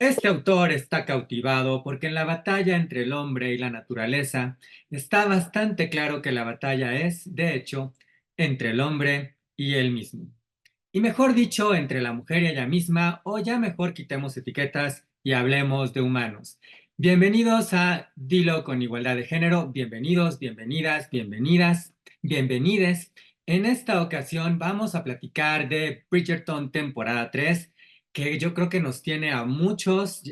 Este autor está cautivado porque en la batalla entre el hombre y la naturaleza está bastante claro que la batalla es, de hecho, entre el hombre y él mismo. Y mejor dicho, entre la mujer y ella misma, o ya mejor quitemos etiquetas y hablemos de humanos. Bienvenidos a Dilo con Igualdad de Género, bienvenidos, bienvenidas, bienvenidas, bienvenides. En esta ocasión vamos a platicar de Bridgerton temporada 3, que yo creo que nos tiene a muchos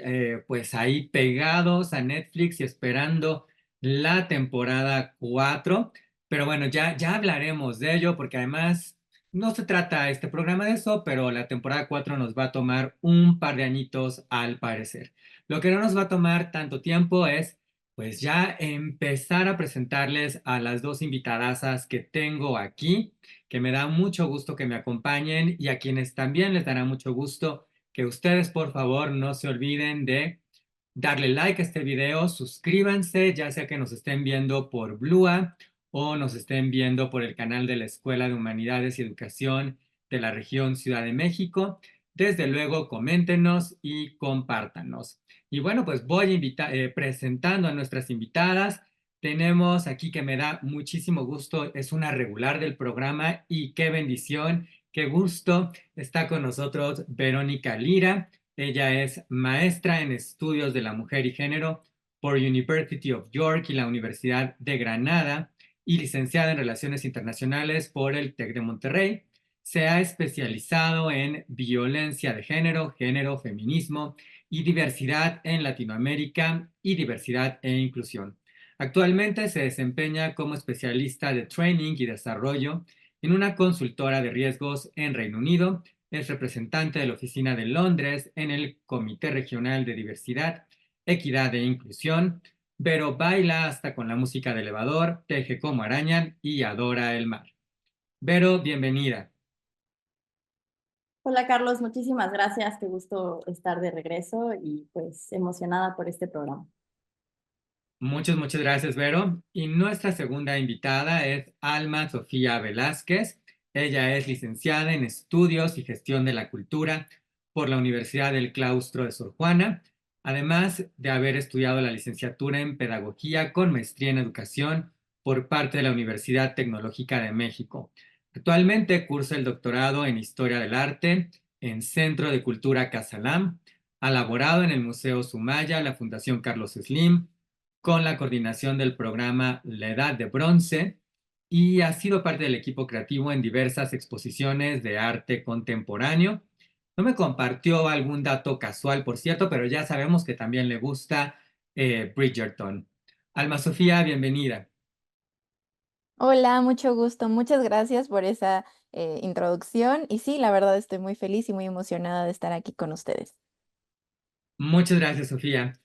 pues ahí pegados a Netflix y esperando la temporada 4. Pero bueno, ya hablaremos de ello porque además no se trata este programa de eso, pero la temporada 4 nos va a tomar un par de añitos al parecer. Lo que no nos va a tomar tanto tiempo es pues ya empezar a presentarles a las dos invitadasas que tengo aquí, que me da mucho gusto que me acompañen y a quienes también les dará mucho gusto que ustedes por favor no se olviden de darle like a este video, suscríbanse, ya sea que nos estén viendo por Blua o nos estén viendo por el canal de la Escuela de Humanidades y Educación de la región Ciudad de México. Desde luego, coméntenos y compártanos. Y bueno, pues voy presentando a nuestras invitadas. Tenemos aquí que me da muchísimo gusto, es una regular del programa y qué bendición, qué gusto. Está con nosotros Verónica Lira. Ella es maestra en estudios de la mujer y género por University of York y la Universidad de Granada y licenciada en Relaciones Internacionales por el TEC de Monterrey. Se ha especializado en violencia de género, género, feminismo y diversidad en Latinoamérica y diversidad e inclusión. Actualmente se desempeña como especialista de training y desarrollo en una consultora de riesgos en Reino Unido. Es representante de la oficina de Londres en el Comité Regional de Diversidad, Equidad e Inclusión. Vero baila hasta con la música de elevador, teje como araña y adora el mar. Vero, bienvenida. Hola Carlos, muchísimas gracias. Qué gusto estar de regreso y pues emocionada por este programa. Muchas gracias, Vero. Y nuestra segunda invitada es Alma Sofía Velázquez. Ella es licenciada en Estudios y Gestión de la Cultura por la Universidad del Claustro de Sor Juana, además de haber estudiado la licenciatura en Pedagogía con maestría en Educación por parte de la Universidad Tecnológica de México. Actualmente cursa el doctorado en Historia del Arte en Centro de Cultura Casalam. Ha laborado en el Museo Sumaya, la Fundación Carlos Slim, con la coordinación del programa La Edad de Bronce y ha sido parte del equipo creativo en diversas exposiciones de arte contemporáneo. No me compartió algún dato casual, por cierto, pero ya sabemos que también le gusta Bridgerton. Alma Sofía, bienvenida. Hola, mucho gusto. Muchas gracias por esa introducción. Y sí, la verdad estoy muy feliz y muy emocionada de estar aquí con ustedes. Muchas gracias, Sofía.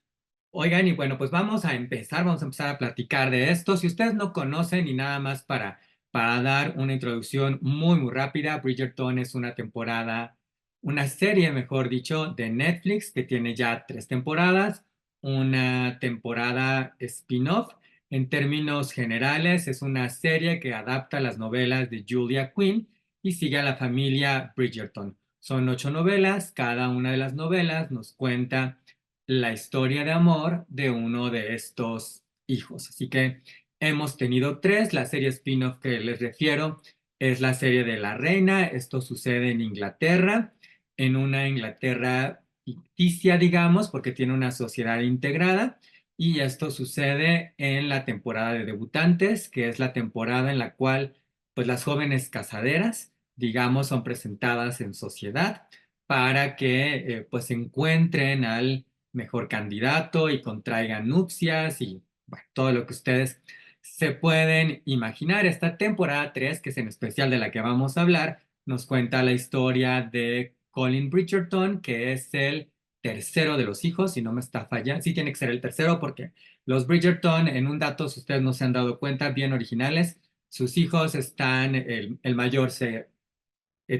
Oigan, y bueno, pues vamos a empezar a platicar de esto. Si ustedes no conocen y nada más para dar una introducción muy rápida, Bridgerton es una temporada, una serie, mejor dicho, de Netflix que tiene ya 3 temporadas, una temporada spin-off. En términos generales, es una serie que adapta las novelas de Julia Quinn y sigue a la familia Bridgerton. Son 8 novelas, cada una de las novelas nos cuenta la historia de amor de uno de estos hijos. Así que hemos tenido 3. La serie spin-off que les refiero es la serie de La Reina. Esto sucede en Inglaterra, en una Inglaterra ficticia, digamos, porque tiene una sociedad integrada. Y esto sucede en la temporada de debutantes, que es la temporada en la cual pues las jóvenes casaderas, digamos, son presentadas en sociedad para que pues encuentren al mejor candidato y contraigan nupcias y bueno, todo lo que ustedes se pueden imaginar. Esta temporada 3, que es en especial de la que vamos a hablar, nos cuenta la historia de Colin Bridgerton, que es el tercero de los hijos, si no me está fallando, sí tiene que ser el tercero porque los Bridgerton, en un dato, si ustedes no se han dado cuenta, bien originales, sus hijos están, el mayor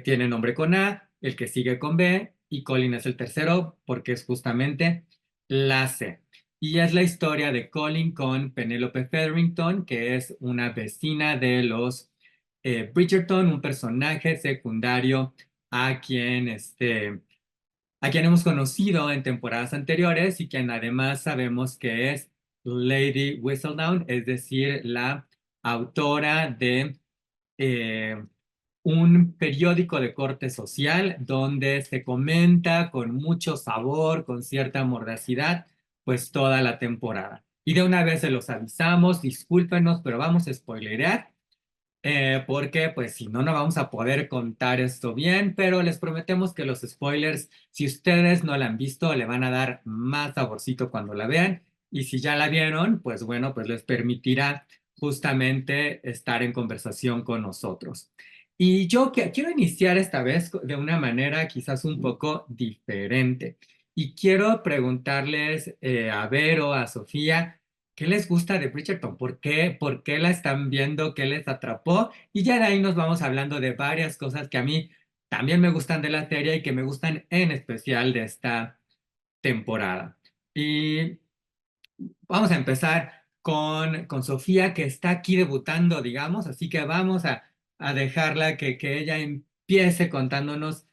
tiene nombre con A, el que sigue con B y Colin es el tercero porque es justamente la C. Y es la historia de Colin con Penelope Featherington, que es una vecina de los Bridgerton, un personaje secundario a quien a quien hemos conocido en temporadas anteriores y quien además sabemos que es Lady Whistledown, es decir, la autora de eh, un periódico de corte social donde se comenta con mucho sabor, con cierta mordacidad, pues toda la temporada. Y de una vez se los avisamos, discúlpenos, pero vamos a spoilerear porque pues si no, no vamos a poder contar esto bien, pero les prometemos que los spoilers, si ustedes no la han visto, le van a dar más saborcito cuando la vean. Y si ya la vieron, pues bueno, pues les permitirá justamente estar en conversación con nosotros. Y yo quiero iniciar esta vez de una manera quizás un poco diferente. Y quiero preguntarles a Vero, a Sofía, ¿qué les gusta de Bridgerton? ¿Por qué la están viendo? ¿Qué les atrapó? Y ya de ahí nos vamos hablando de varias cosas que a mí también me gustan de la serie y que me gustan en especial de esta temporada. Y vamos a empezar con Sofía, que está aquí debutando, digamos, así que vamos a dejarla que ella empiece contándonos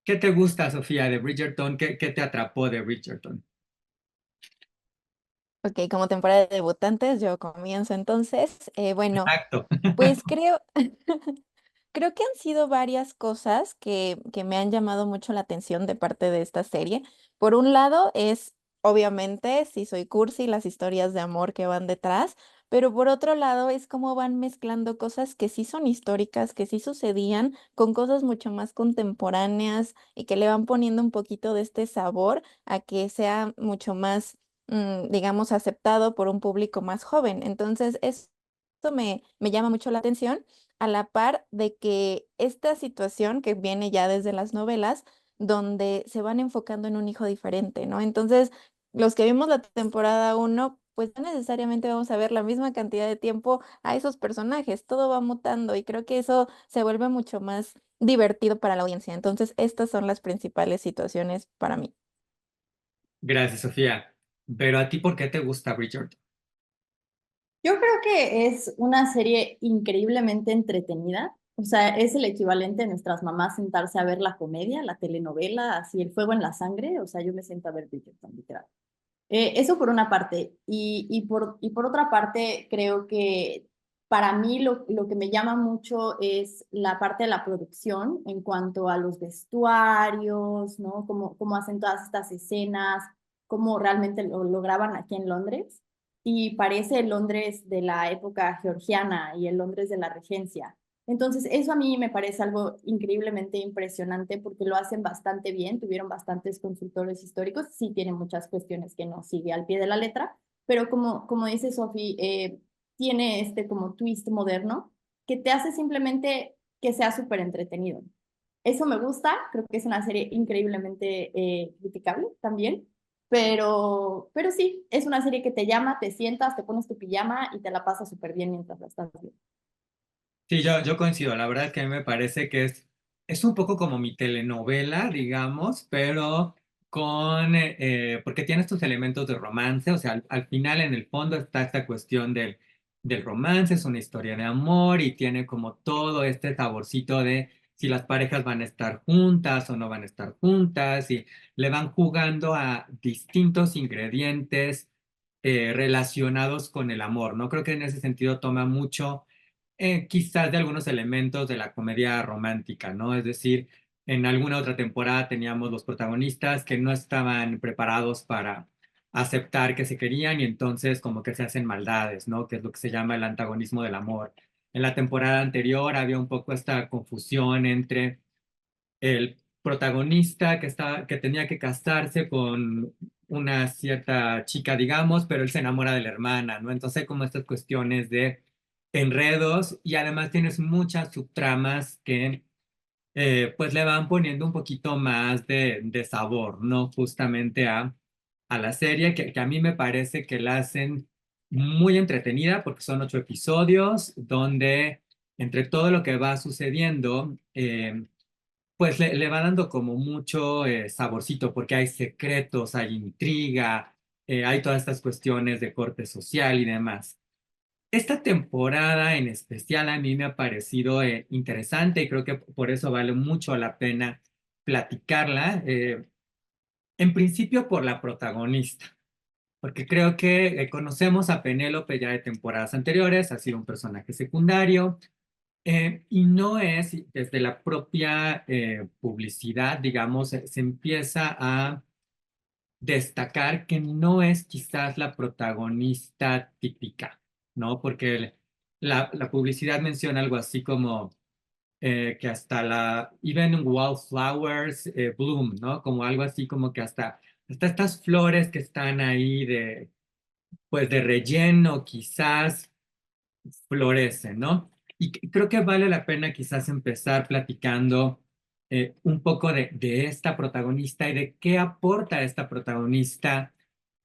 qué te gusta, Sofía, de Bridgerton, qué te atrapó de Bridgerton. Ok, como temporada de debutantes, yo comienzo entonces. Bueno, Exacto. pues creo que han sido varias cosas que me han llamado mucho la atención de parte de esta serie. Por un lado es, obviamente, si soy cursi, las historias de amor que van detrás, pero por otro lado es cómo van mezclando cosas que sí son históricas, que sí sucedían, con cosas mucho más contemporáneas y que le van poniendo un poquito de este sabor a que sea mucho más, digamos, aceptado por un público más joven. Entonces, eso me llama mucho la atención a la par de que esta situación que viene ya desde las novelas, donde se van enfocando en un hijo diferente, ¿no? Entonces, los que vimos la temporada uno, pues no necesariamente vamos a ver la misma cantidad de tiempo a esos personajes, todo va mutando y creo que eso se vuelve mucho más divertido para la audiencia. Entonces, estas son las principales situaciones para mí. Gracias, Sofía. Pero a ti, ¿por qué te gusta Bridgerton? Yo creo que es una serie increíblemente entretenida. O sea, es el equivalente de nuestras mamás sentarse a ver la comedia, la telenovela, así el fuego en la sangre. O sea, yo me siento a ver Bridgerton, literal. Eso por una parte. Y por otra parte, creo que para mí lo que me llama mucho es la parte de la producción en cuanto a los vestuarios, ¿no? Cómo hacen todas estas escenas, cómo realmente lo graban aquí en Londres. Y parece el Londres de la época georgiana y el Londres de la Regencia. Entonces, eso a mí me parece algo increíblemente impresionante porque lo hacen bastante bien, tuvieron bastantes consultores históricos, sí tienen muchas cuestiones que no sigue al pie de la letra, pero como dice Sophie, tiene este como twist moderno que te hace simplemente que sea súper entretenido. Eso me gusta, creo que es una serie increíblemente criticable también, pero sí, es una serie que te llama, te sientas, te pones tu pijama y te la pasas súper bien mientras la estás viendo. Sí, yo coincido. La verdad que a mí me parece que es un poco como mi telenovela, digamos, pero porque tiene estos elementos de romance, o sea, al final en el fondo está esta cuestión del romance, es una historia de amor y tiene como todo este saborcito de si las parejas van a estar juntas o no van a estar juntas y le van jugando a distintos ingredientes relacionados con el amor, ¿no? Creo que en ese sentido toma mucho quizás de algunos elementos de la comedia romántica, ¿no? Es decir, en alguna otra temporada teníamos los protagonistas que no estaban preparados para aceptar que se querían y entonces como que se hacen maldades, ¿no? Que es lo que se llama el antagonismo del amor. En la temporada anterior había un poco esta confusión entre el protagonista que tenía que casarse con una cierta chica, digamos, pero él se enamora de la hermana, ¿no? Entonces, como estas cuestiones de enredos y además tienes muchas subtramas que pues le van poniendo un poquito más de sabor, ¿no? Justamente a la serie, que a mí me parece que la hacen muy entretenida porque son 8 episodios donde entre todo lo que va sucediendo, pues le va dando como mucho saborcito, porque hay secretos, hay intriga, hay todas estas cuestiones de corte social y demás. Esta temporada en especial a mí me ha parecido interesante y creo que por eso vale mucho la pena platicarla. En principio por la protagonista, porque creo que conocemos a Penélope ya de temporadas anteriores, ha sido un personaje secundario, y no es, desde la propia publicidad, digamos, se empieza a destacar que no es quizás la protagonista típica, ¿no? Porque la publicidad menciona algo así como que hasta even wildflowers bloom, ¿no? Como algo así como que hasta estas flores que están ahí pues de relleno quizás florecen, ¿no? Y creo que vale la pena quizás empezar platicando un poco de esta protagonista y de qué aporta esta protagonista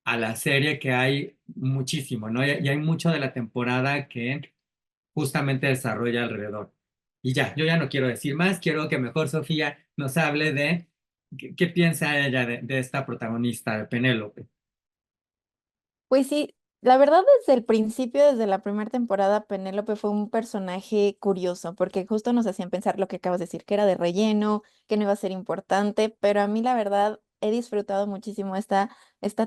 a la serie, que hay muchísimo, ¿no? Y hay mucho de la temporada que justamente desarrolla alrededor. Y ya, yo ya no quiero decir más, quiero que mejor Sofía nos hable de qué piensa ella de esta protagonista, de Penélope. Pues sí, la verdad desde el principio, desde la primera temporada, Penélope fue un personaje curioso, porque justo nos hacían pensar lo que acabas de decir, que era de relleno, que no iba a ser importante, pero a mí la verdad he disfrutado muchísimo esta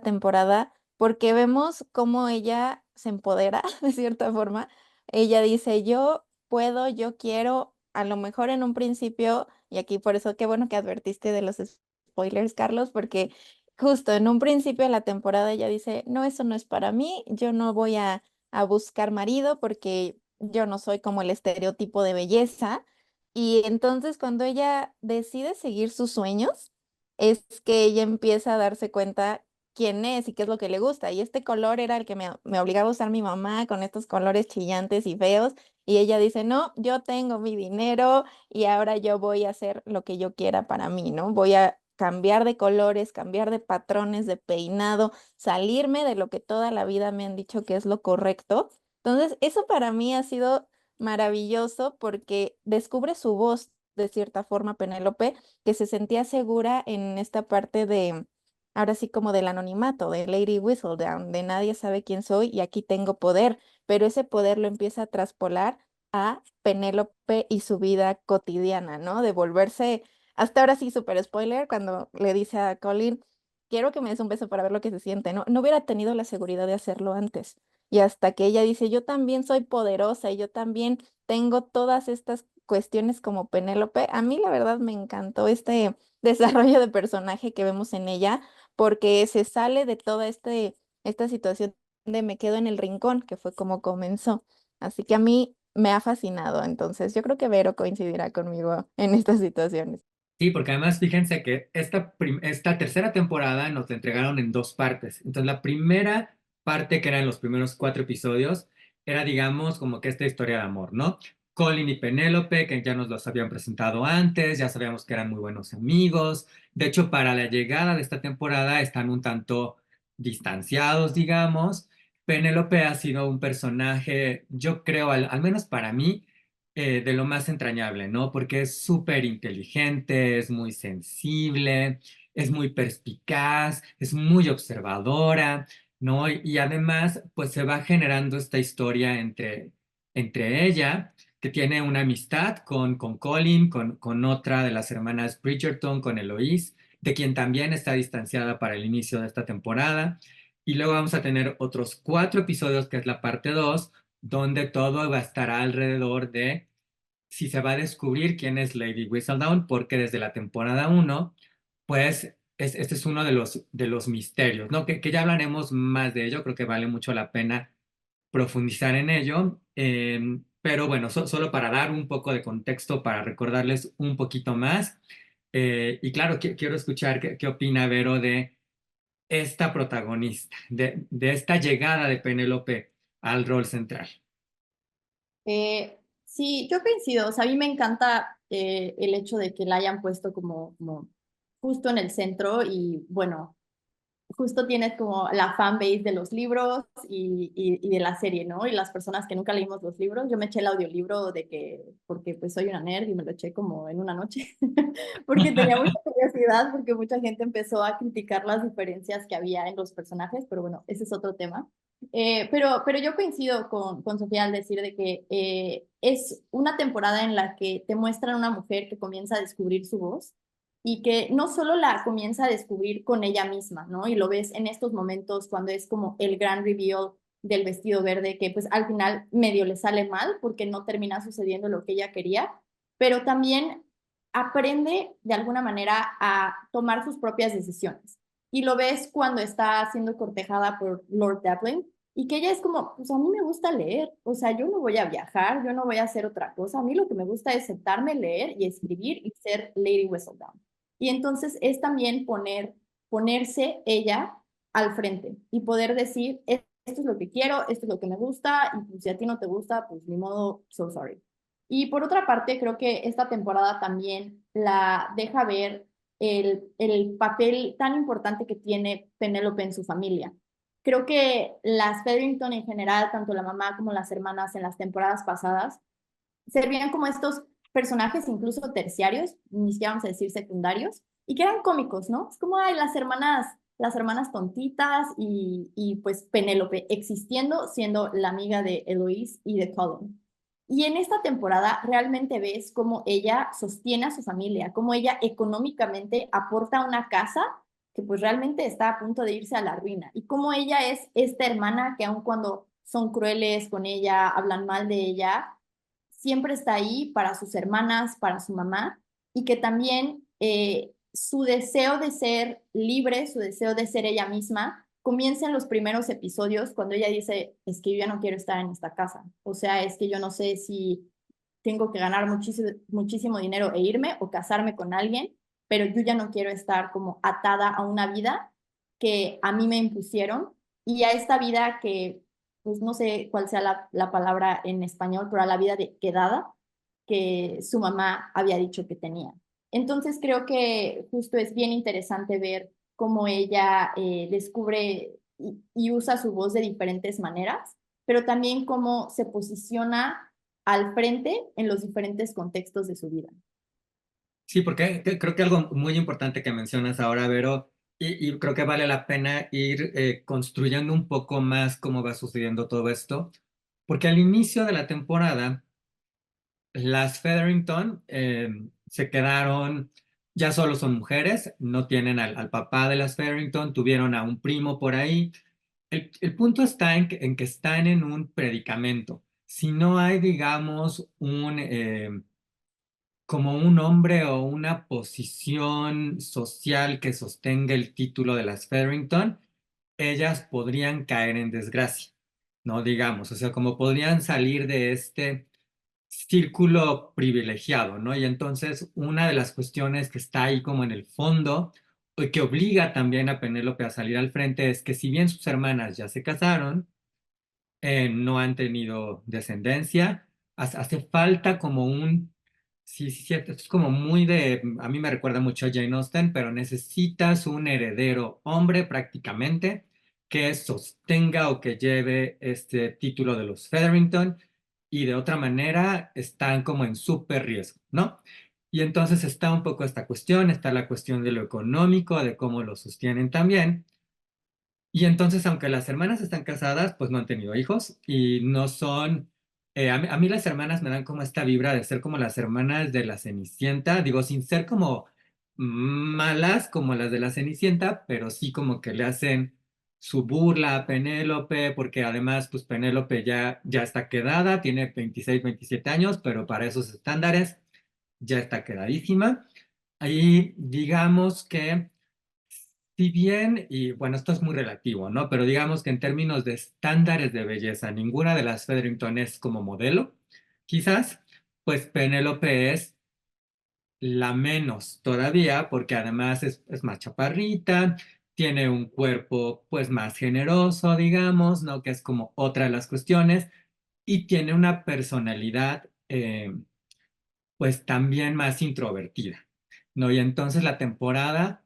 temporada, porque vemos cómo ella se empodera de cierta forma. Ella dice, yo puedo, yo quiero, a lo mejor en un principio, y aquí por eso qué bueno que advertiste de los spoilers, Carlos, porque justo en un principio de la temporada ella dice, no, eso no es para mí, yo no voy a buscar marido porque yo no soy como el estereotipo de belleza. Y entonces cuando ella decide seguir sus sueños, es que ella empieza a darse cuenta quién es y qué es lo que le gusta. Y este color era el que me obligaba a usar mi mamá con estos colores chillantes y feos. Y ella dice, no, yo tengo mi dinero y ahora yo voy a hacer lo que yo quiera para mí, ¿no? Voy a cambiar de colores, cambiar de patrones de peinado, salirme de lo que toda la vida me han dicho que es lo correcto. Entonces, eso para mí ha sido maravilloso porque descubre su voz de cierta forma, Penélope, que se sentía segura en esta parte de, ahora sí como del anonimato, de Lady Whistledown, de nadie sabe quién soy y aquí tengo poder, pero ese poder lo empieza a traspolar a Penélope y su vida cotidiana, ¿no? De volverse, hasta ahora sí, súper spoiler, cuando le dice a Colin, quiero que me des un beso para ver lo que se siente, ¿no? No hubiera tenido la seguridad de hacerlo antes. Y hasta que ella dice, yo también soy poderosa y yo también tengo todas estas cuestiones como Penélope, a mí la verdad me encantó este desarrollo de personaje que vemos en ella, porque se sale de toda esta situación de me quedo en el rincón, que fue como comenzó. Así que a mí me ha fascinado. Entonces, yo creo que Vero coincidirá conmigo en estas situaciones. Sí, porque además fíjense que esta tercera temporada nos la entregaron en dos partes. Entonces, la primera parte, que eran los primeros 4 episodios, era, digamos, como que esta historia de amor, ¿no? Colin y Penélope, que ya nos los habían presentado antes, ya sabíamos que eran muy buenos amigos. De hecho, para la llegada de esta temporada están un tanto distanciados, digamos. Penélope ha sido un personaje, yo creo, al menos para mí, de lo más entrañable, ¿no? Porque es súper inteligente, es muy sensible, es muy perspicaz, es muy observadora, ¿no? Y además, pues se va generando esta historia entre ella, que tiene una amistad con Colin, con otra de las hermanas Bridgerton, con Eloise, de quien también está distanciada para el inicio de esta temporada. Y luego vamos a tener otros 4 episodios, que es la parte 2, donde todo va a estar alrededor de si se va a descubrir quién es Lady Whistledown, porque desde la temporada uno, pues este es uno de los misterios, ¿no? Que ya hablaremos más de ello, creo que vale mucho la pena profundizar en ello, pero bueno, solo para dar un poco de contexto, para recordarles un poquito más, y claro, quiero escuchar qué opina Vero de esta protagonista, de esta llegada de Penélope al rol central. Sí, yo coincido. O sea, a mí me encanta el hecho de que la hayan puesto como justo en el centro y bueno, justo tienes como la fan base de los libros y de la serie, ¿no? Y las personas que nunca leímos los libros, yo me eché el audiolibro porque pues soy una nerd y me lo eché como en una noche, porque tenía mucha curiosidad, porque mucha gente empezó a criticar las diferencias que había en los personajes, pero bueno, ese es otro tema. Pero yo coincido con Sofía al decir de que es una temporada en la que te muestran una mujer que comienza a descubrir su voz y que no solo la comienza a descubrir con ella misma, ¿no? Y lo ves en estos momentos cuando es como el gran reveal del vestido verde, que pues al final medio le sale mal porque no termina sucediendo lo que ella quería, pero también aprende de alguna manera a tomar sus propias decisiones. Y lo ves cuando está siendo cortejada por Lord Devlin, y que ella es como, pues a mí me gusta leer, o sea, yo no voy a viajar, yo no voy a hacer otra cosa, a mí lo que me gusta es sentarme, leer y escribir y ser Lady Whistledown. Y entonces es también ponerse ella al frente y poder decir, esto es lo que quiero, esto es lo que me gusta, y pues, si a ti no te gusta, pues ni modo, so sorry. Y por otra parte, creo que esta temporada también la deja ver el papel tan importante que tiene Penélope en su familia. Creo que las Featherington en general, tanto la mamá como las hermanas en las temporadas pasadas, servían como estos personajes incluso terciarios, ni siquiera vamos a decir secundarios, y que eran cómicos, ¿no? Es como, ay, las hermanas tontitas y pues Penélope existiendo, siendo la amiga de Eloise y de Colin. Y en esta temporada realmente ves cómo ella sostiene a su familia, cómo ella económicamente aporta una casa que pues realmente está a punto de irse a la ruina, y cómo ella es esta hermana que aun cuando son crueles con ella, hablan mal de ella, siempre está ahí para sus hermanas, para su mamá, y que también su deseo de ser libre, su deseo de ser ella misma, comienza en los primeros episodios cuando ella dice, es que yo ya no quiero estar en esta casa, o sea, es que yo no sé si tengo que ganar muchísimo dinero e irme o casarme con alguien, pero yo ya no quiero estar como atada a una vida que a mí me impusieron y a esta vida que pues no sé cuál sea la palabra en español, pero a la vida de quedada que su mamá había dicho que tenía. Entonces creo que justo es bien interesante ver cómo ella descubre y usa su voz de diferentes maneras, pero también cómo se posiciona al frente en los diferentes contextos de su vida. Sí, porque creo que algo muy importante que mencionas ahora, Vero, y creo que vale la pena ir construyendo un poco más cómo va sucediendo todo esto, porque al inicio de la temporada, las Featherington se quedaron, ya solo son mujeres, no tienen al papá de las Featherington, tuvieron a un primo por ahí. El punto está en que están en un predicamento. Si no hay, digamos, como un hombre o una posición social que sostenga el título de las Featherington, ellas podrían caer en desgracia, ¿no? Digamos, o sea, como podrían salir de este círculo privilegiado, ¿no? Y entonces una de las cuestiones que está ahí como en el fondo y que obliga también a Penélope a salir al frente es que si bien sus hermanas ya se casaron, no han tenido descendencia, hace falta como sí, sí, cierto, es como muy a mí me recuerda mucho a Jane Austen, pero necesitas un heredero hombre prácticamente que sostenga o que lleve este título de los Featherington, y de otra manera están como en súper riesgo, ¿no? Y entonces está un poco esta cuestión, está la cuestión de lo económico, de cómo lo sostienen también. Y entonces, aunque las hermanas están casadas, pues no han tenido hijos y no son, a mí las hermanas me dan como esta vibra de ser como las hermanas de la Cenicienta, digo, sin ser como malas como las de la Cenicienta, pero sí como que le hacen su burla a Penélope, porque además, pues Penélope ya está quedada, tiene 26 27 años, pero para esos estándares ya está quedadísima. Ahí digamos que si bien, y bueno, esto es muy relativo, ¿no? Pero digamos que en términos de estándares de belleza, ninguna de las Featherington es como modelo, quizás, pues Penélope es la menos todavía, porque además es más chaparrita, tiene un cuerpo pues más generoso, digamos, ¿no? Que es como otra de las cuestiones, y tiene una personalidad pues también más introvertida, ¿no? Y entonces la temporada,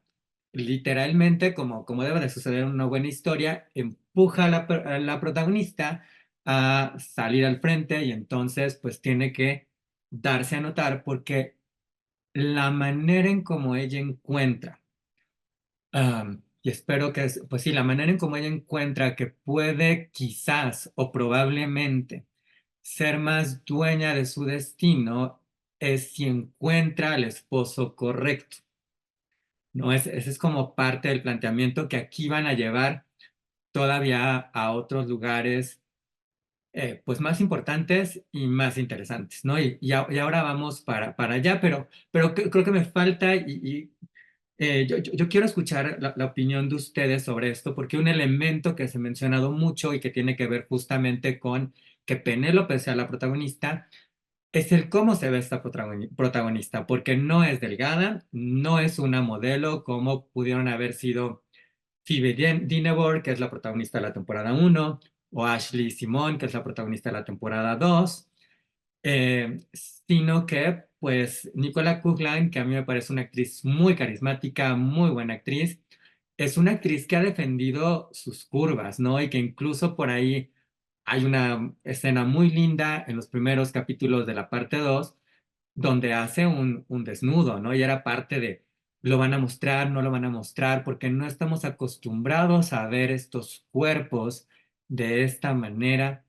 literalmente, como debe de suceder en una buena historia, empuja a la protagonista a salir al frente, y entonces pues tiene que darse a notar porque la manera en cómo ella encuentra, y espero que, pues sí, la manera en cómo ella encuentra que puede quizás o probablemente ser más dueña de su destino es si encuentra al esposo correcto. ¿no? Ese es como parte del planteamiento que aquí van a llevar todavía a otros lugares pues más importantes y más interesantes, ¿no? Y ahora vamos para allá, pero creo que me falta yo quiero escuchar la opinión de ustedes sobre esto, porque un elemento que se ha mencionado mucho y que tiene que ver justamente con que Penélope sea la protagonista es el cómo se ve esta protagonista, porque no es delgada, no es una modelo como pudieron haber sido Phoebe Dynevor, que es la protagonista de la temporada uno, o Ashley Simon, que es la protagonista de la temporada 2, sino que, pues, Nicola Coughlan, que a mí me parece una actriz muy carismática, muy buena actriz, es una actriz que ha defendido sus curvas, ¿no? Y que incluso por ahí hay una escena muy linda en los primeros capítulos de la parte 2 donde hace un desnudo, ¿no? Y era parte de, lo van a mostrar, no lo van a mostrar, porque no estamos acostumbrados a ver estos cuerpos de esta manera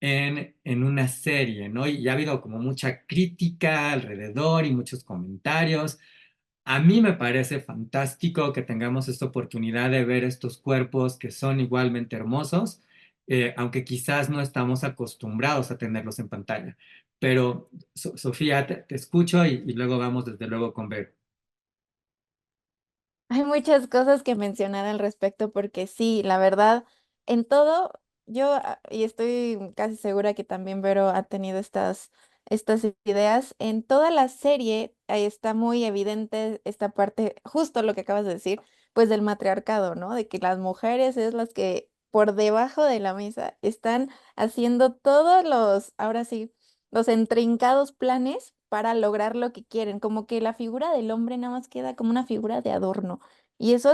en una serie, ¿no? Y ha habido como mucha crítica alrededor y muchos comentarios. A mí me parece fantástico que tengamos esta oportunidad de ver estos cuerpos que son igualmente hermosos, aunque quizás no estamos acostumbrados a tenerlos en pantalla. Pero, Sofía, te escucho y luego vamos desde luego con Ver. Hay muchas cosas que mencionar al respecto porque sí, la verdad, en todo, y estoy casi segura que también Vero ha tenido estas ideas, en toda la serie está muy evidente esta parte, justo lo que acabas de decir, pues del matriarcado, ¿no? De que las mujeres es las que por debajo de la mesa están haciendo todos ahora sí, los intrincados planes para lograr lo que quieren, como que la figura del hombre nada más queda como una figura de adorno. Y eso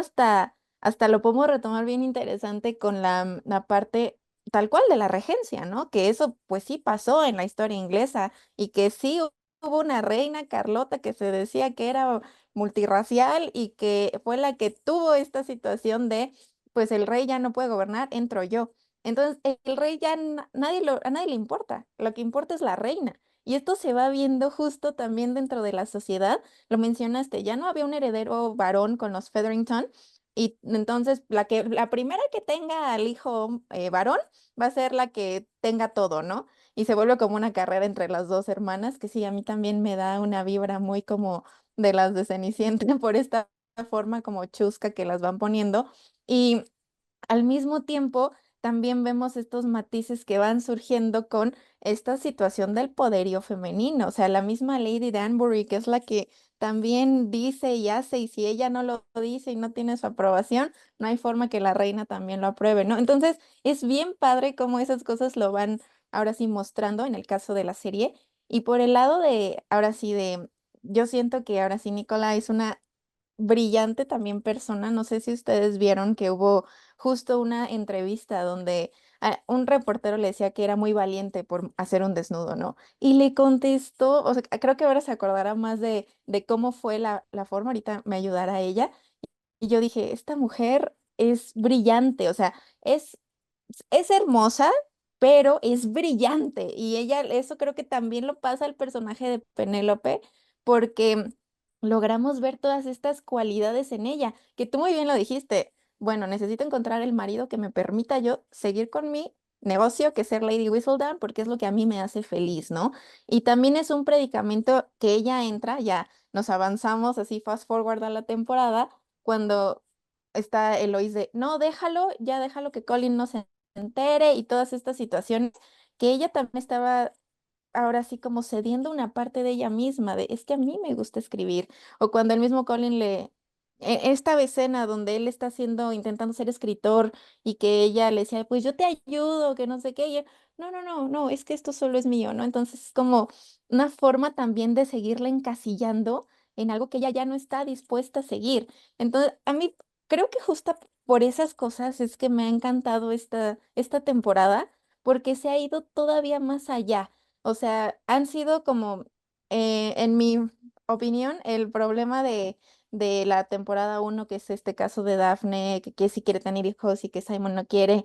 hasta lo podemos retomar bien interesante con la parte tal cual de la regencia, ¿no? Que eso pues sí pasó en la historia inglesa y que sí hubo una reina, Carlota, que se decía que era multirracial y que fue la que tuvo esta situación de, pues el rey ya no puede gobernar, entro yo. Entonces, el rey ya a nadie le importa, lo que importa es la reina. Y esto se va viendo justo también dentro de la sociedad. Lo mencionaste, ya no había un heredero varón con los Featherington, y entonces la primera que tenga al hijo varón va a ser la que tenga todo, ¿no? Y se vuelve como una carrera entre las dos hermanas, que sí, a mí también me da una vibra muy como de las de Cenicienta por esta forma como chusca que las van poniendo. Y al mismo tiempo, también vemos estos matices que van surgiendo con esta situación del poderío femenino. O sea, la misma Lady Danbury, que es la que también dice y hace, y si ella no lo dice y no tiene su aprobación, no hay forma que la reina también lo apruebe, ¿no? Entonces, es bien padre cómo esas cosas lo van ahora sí mostrando en el caso de la serie. Y por el lado de, ahora sí, yo siento que ahora sí Nicola es una brillante también persona. No sé si ustedes vieron que hubo justo una entrevista donde un reportero le decía que era muy valiente por hacer un desnudo, ¿no? Y le contestó, o sea, creo que ahora se acordará más de cómo fue la forma, ahorita me ayudará ella. Y yo dije, esta mujer es brillante, o sea, es hermosa, pero es brillante. Y ella, eso creo que también lo pasa al personaje de Penélope, porque logramos ver todas estas cualidades en ella, que tú muy bien lo dijiste. Bueno, necesito encontrar el marido que me permita yo seguir con mi negocio, que es ser Lady Whistledown, porque es lo que a mí me hace feliz, ¿no? Y también es un predicamento que ella entra, ya nos avanzamos así fast forward a la temporada, cuando está Eloise de, no, déjalo, ya déjalo que Colin no se entere y todas estas situaciones que ella también estaba ahora sí como cediendo una parte de ella misma, de es que a mí me gusta escribir, o cuando el mismo Colin esta escena donde él está haciendo, intentando ser escritor y que ella le decía, pues yo te ayudo, que no sé qué, y él, no, no, no, no, es que esto solo es mío, ¿no? Entonces es como una forma también de seguirla encasillando en algo que ella ya no está dispuesta a seguir. Entonces, a mí creo que justo por esas cosas es que me ha encantado esta temporada, porque se ha ido todavía más allá. O sea, han sido como, en mi opinión, el problema de la temporada uno, que es este caso de Daphne, que sí quiere tener hijos y que Simon no quiere.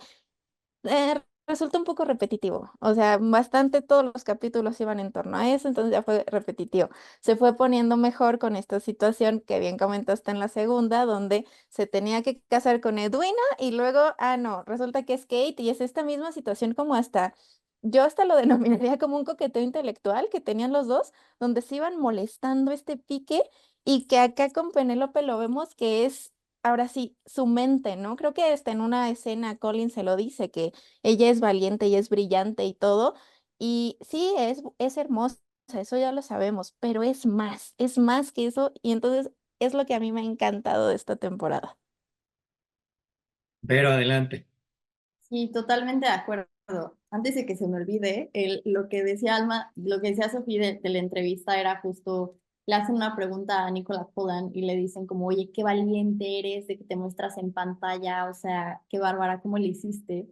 resulta un poco repetitivo. O sea, bastante todos los capítulos iban en torno a eso, entonces ya fue repetitivo. Se fue poniendo mejor con esta situación que bien comentaste en la segunda, donde se tenía que casar con Edwina y luego, no, resulta que es Kate y es esta misma situación como yo hasta lo denominaría como un coqueteo intelectual que tenían los dos, donde se iban molestando este pique y que acá con Penélope lo vemos que es... Ahora sí, su mente, ¿no? Creo que en una escena Colin se lo dice, que ella es valiente y es brillante y todo. Y sí, es hermosa, eso ya lo sabemos, pero es más que eso. Y entonces es lo que a mí me ha encantado de esta temporada. Pero adelante. Sí, totalmente de acuerdo. Antes de que se me olvide, lo que decía Alma, lo que decía Sofía de la entrevista era justo, le hacen una pregunta a Nicola Polan y le dicen como, oye, qué valiente eres de que te muestras en pantalla, o sea, qué bárbara, ¿cómo le hiciste?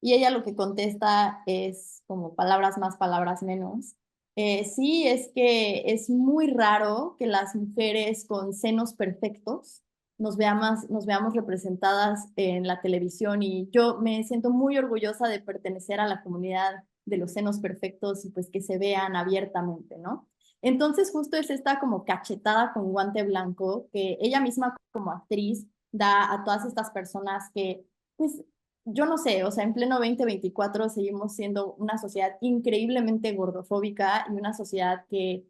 Y ella lo que contesta es como palabras más, palabras menos. Sí, es que es muy raro que las mujeres con senos perfectos nos veamos representadas en la televisión y yo me siento muy orgullosa de pertenecer a la comunidad de los senos perfectos y pues que se vean abiertamente, ¿no? Entonces justo es esta como cachetada con guante blanco que ella misma como actriz da a todas estas personas que pues yo no sé, o sea, en pleno 2024 seguimos siendo una sociedad increíblemente gordofóbica y una sociedad que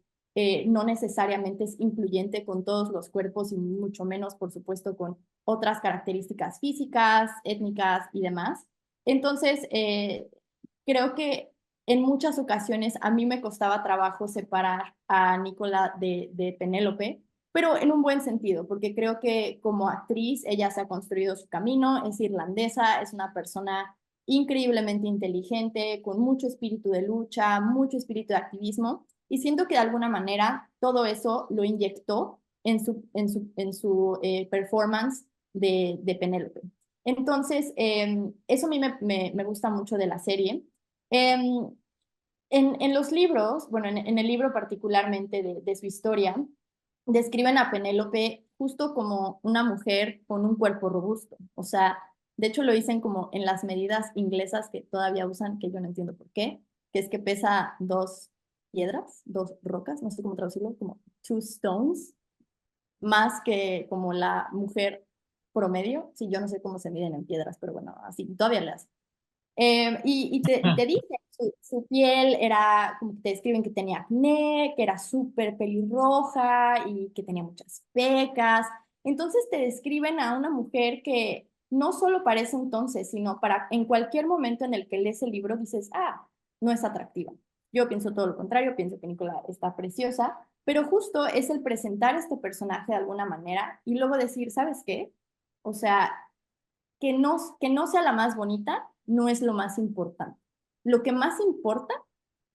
no necesariamente es incluyente con todos los cuerpos y mucho menos, por supuesto, con otras características físicas, étnicas y demás. Entonces, creo que en muchas ocasiones a mí me costaba trabajo separar a Nicola de Penélope, pero en un buen sentido, porque creo que como actriz ella se ha construido su camino, es irlandesa, es una persona increíblemente inteligente, con mucho espíritu de lucha, mucho espíritu de activismo, y siento que de alguna manera todo eso lo inyectó en su performance de Penélope. Entonces, eso a mí me gusta mucho de la serie. Eh, en los libros, bueno, en el libro particularmente de su historia, describen a Penélope justo como una mujer con un cuerpo robusto. O sea, de hecho lo dicen como en las medidas inglesas que todavía usan, que yo no entiendo por qué, que es que pesa 2 piedras, 2 rocas, no sé cómo traducirlo, como 2 stones, más que como la mujer promedio. Sí, yo no sé cómo se miden en piedras, pero bueno, así todavía le hacen. Y te dice, su piel era, como que te describen que tenía acné, que era súper pelirroja y que tenía muchas pecas. Entonces te describen a una mujer que no solo parece entonces, sino para en cualquier momento en el que lees el libro dices, no es atractiva. Yo pienso todo lo contrario, pienso que Nicola está preciosa, pero justo es el presentar este personaje de alguna manera y luego decir, ¿sabes qué? O sea, que no sea la más bonita no es lo más importante. Lo que más importa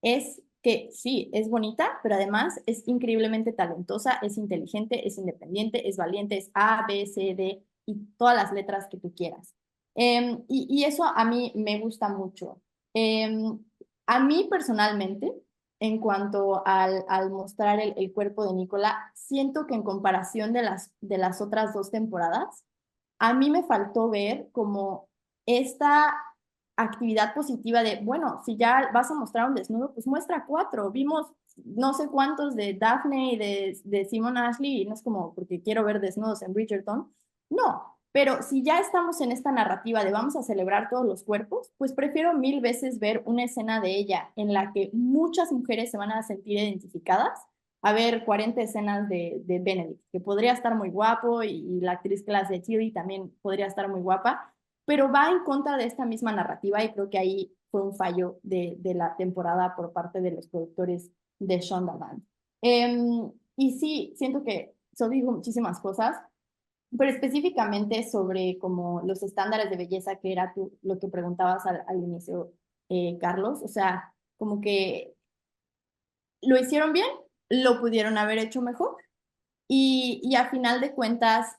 es que sí, es bonita, pero además es increíblemente talentosa, es inteligente, es independiente, es valiente, es A, B, C, D y todas las letras que tú quieras. Y eso a mí me gusta mucho. A mí personalmente, en cuanto al mostrar el cuerpo de Nicola, siento que en comparación de las otras 2 temporadas, a mí me faltó ver como esta actividad positiva de, bueno, si ya vas a mostrar un desnudo, pues muestra 4. Vimos no sé cuántos de Daphne y de Simon Ashley y no es como porque quiero ver desnudos en Bridgerton. No, pero si ya estamos en esta narrativa de vamos a celebrar todos los cuerpos, pues prefiero 1000 veces ver una escena de ella en la que muchas mujeres se van a sentir identificadas a ver 40 escenas de Benedict, que podría estar muy guapo y la actriz que la hace Tilly también podría estar muy guapa, pero va en contra de esta misma narrativa y creo que ahí fue un fallo de la temporada por parte de los productores de Shondaland. Y sí, siento que eso digo muchísimas cosas, pero específicamente sobre como los estándares de belleza que era tú, lo que preguntabas al inicio, Carlos, o sea, como que lo hicieron bien, lo pudieron haber hecho mejor. Y a final de cuentas,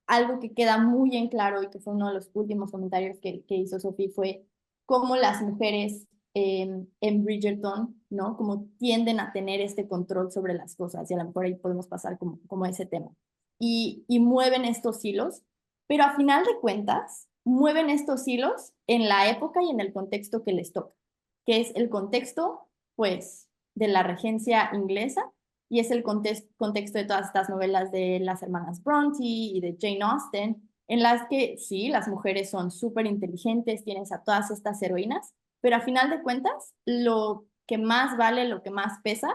algo que queda muy en claro y que fue uno de los últimos comentarios que hizo Sofía fue cómo las mujeres en Bridgerton, ¿no? Como tienden a tener este control sobre las cosas y a lo mejor ahí podemos pasar como a ese tema. Y mueven estos hilos, pero a final de cuentas, mueven estos hilos en la época y en el contexto que les toca, que es el contexto, pues, de la regencia inglesa y es el contexto de todas estas novelas de las hermanas Bronte y de Jane Austen, en las que sí, las mujeres son súper inteligentes, tienes a todas estas heroínas, pero a final de cuentas, lo que más vale, lo que más pesa,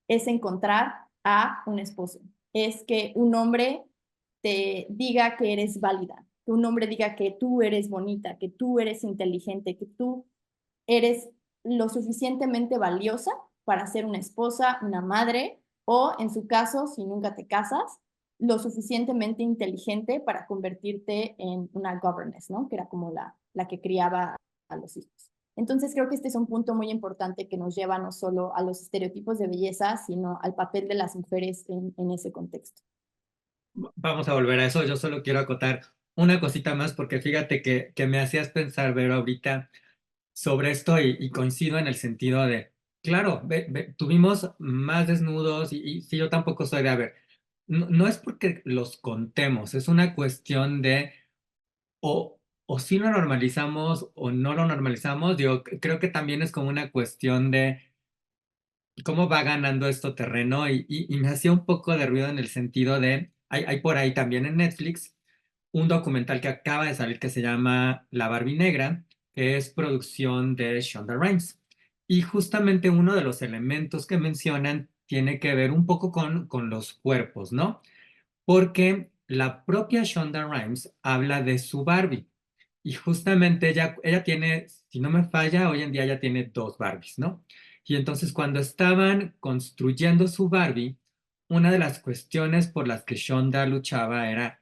es encontrar a un esposo. Es que un hombre te diga que eres válida, que un hombre diga que tú eres bonita, que tú eres inteligente, que tú eres lo suficientemente valiosa para ser una esposa, una madre, o en su caso, si nunca te casas, lo suficientemente inteligente para convertirte en una governess, ¿no? Que era como la que criaba a los hijos. Entonces creo que este es un punto muy importante que nos lleva no solo a los estereotipos de belleza, sino al papel de las mujeres en ese contexto. Vamos a volver a eso. Yo solo quiero acotar una cosita más porque fíjate que me hacías pensar, ver ahorita sobre esto y coincido en el sentido de, claro, tuvimos más desnudos y sí, yo tampoco soy de, a ver, no es porque los contemos, es una cuestión de o si lo normalizamos o no lo normalizamos. Yo creo que también es como una cuestión de cómo va ganando esto terreno y me hacía un poco de ruido en el sentido de, hay por ahí también en Netflix un documental que acaba de salir que se llama La Barbie Negra, que es producción de Shonda Rhimes. Y justamente uno de los elementos que mencionan tiene que ver un poco con los cuerpos, ¿no? Porque la propia Shonda Rhimes habla de su Barbie. Y justamente ella tiene, si no me falla, hoy en día ya tiene dos Barbies, ¿no? Y entonces cuando estaban construyendo su Barbie, una de las cuestiones por las que Shonda luchaba era,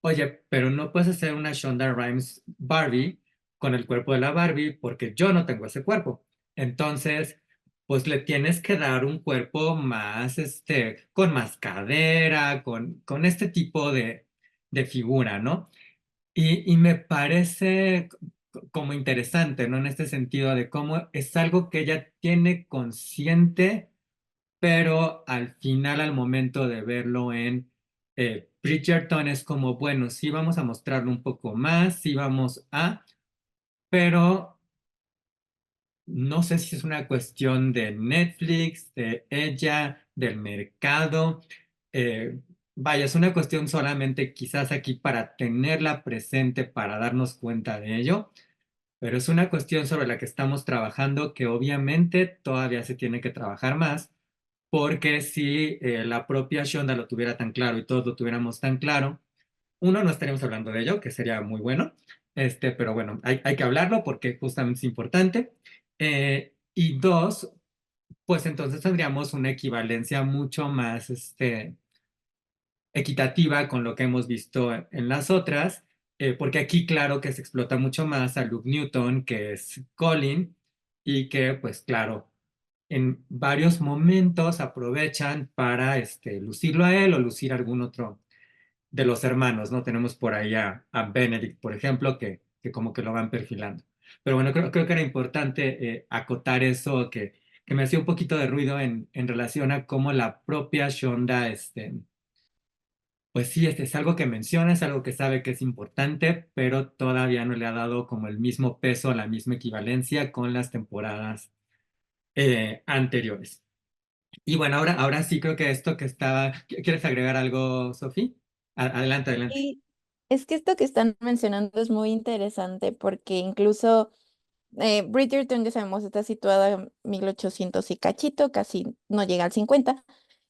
oye, pero no puedes hacer una Shonda Rhimes Barbie con el cuerpo de la Barbie porque yo no tengo ese cuerpo. Entonces, pues le tienes que dar un cuerpo más, con más cadera, con este tipo de figura, ¿no? Y me parece como interesante, ¿no? En este sentido de cómo es algo que ella tiene consciente, pero al final, al momento de verlo en Bridgerton, es como, bueno, sí vamos a mostrarlo un poco más, sí vamos a, pero no sé si es una cuestión de Netflix, de ella, del mercado. eh, Vaya, es una cuestión solamente quizás aquí para tenerla presente, para darnos cuenta de ello, pero es una cuestión sobre la que estamos trabajando que obviamente todavía se tiene que trabajar más, porque si la propia Shonda lo tuviera tan claro y todos lo tuviéramos tan claro, uno, no estaríamos hablando de ello, que sería muy bueno, pero bueno, hay que hablarlo porque justamente es importante. Y dos, pues entonces tendríamos una equivalencia mucho más equitativa con lo que hemos visto en las otras, porque aquí claro que se explota mucho más a Luke Newton, que es Colin, y que pues claro, en varios momentos aprovechan para lucirlo a él o lucir a algún otro de los hermanos, ¿no? Tenemos por ahí a Benedict, por ejemplo, que como que lo van perfilando. Pero bueno, creo que era importante acotar eso que me hacía un poquito de ruido en relación a cómo la propia Shonda, pues sí, es algo que menciona, es algo que sabe que es importante, pero todavía no le ha dado como el mismo peso, la misma equivalencia con las temporadas anteriores. Y bueno, ahora sí creo que esto que estaba, ¿quieres agregar algo, Sofía? Adelante, adelante. Y es que esto que están mencionando es muy interesante porque incluso Bridgerton, ya sabemos, está situada en 1800 y cachito, casi no llega al 50.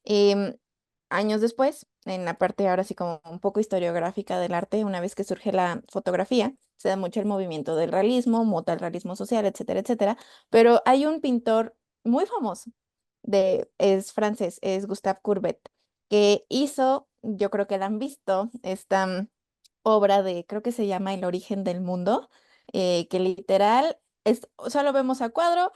Em, Años después, en la parte ahora sí como un poco historiográfica del arte, una vez que surge la fotografía, se da mucho el movimiento del realismo, muta el realismo social, etcétera, etcétera. Pero hay un pintor muy famoso, es francés, es Gustave Courbet, que hizo, yo creo que la han visto, esta obra de, creo que se llama El origen del mundo, que literal es, solo vemos a cuadro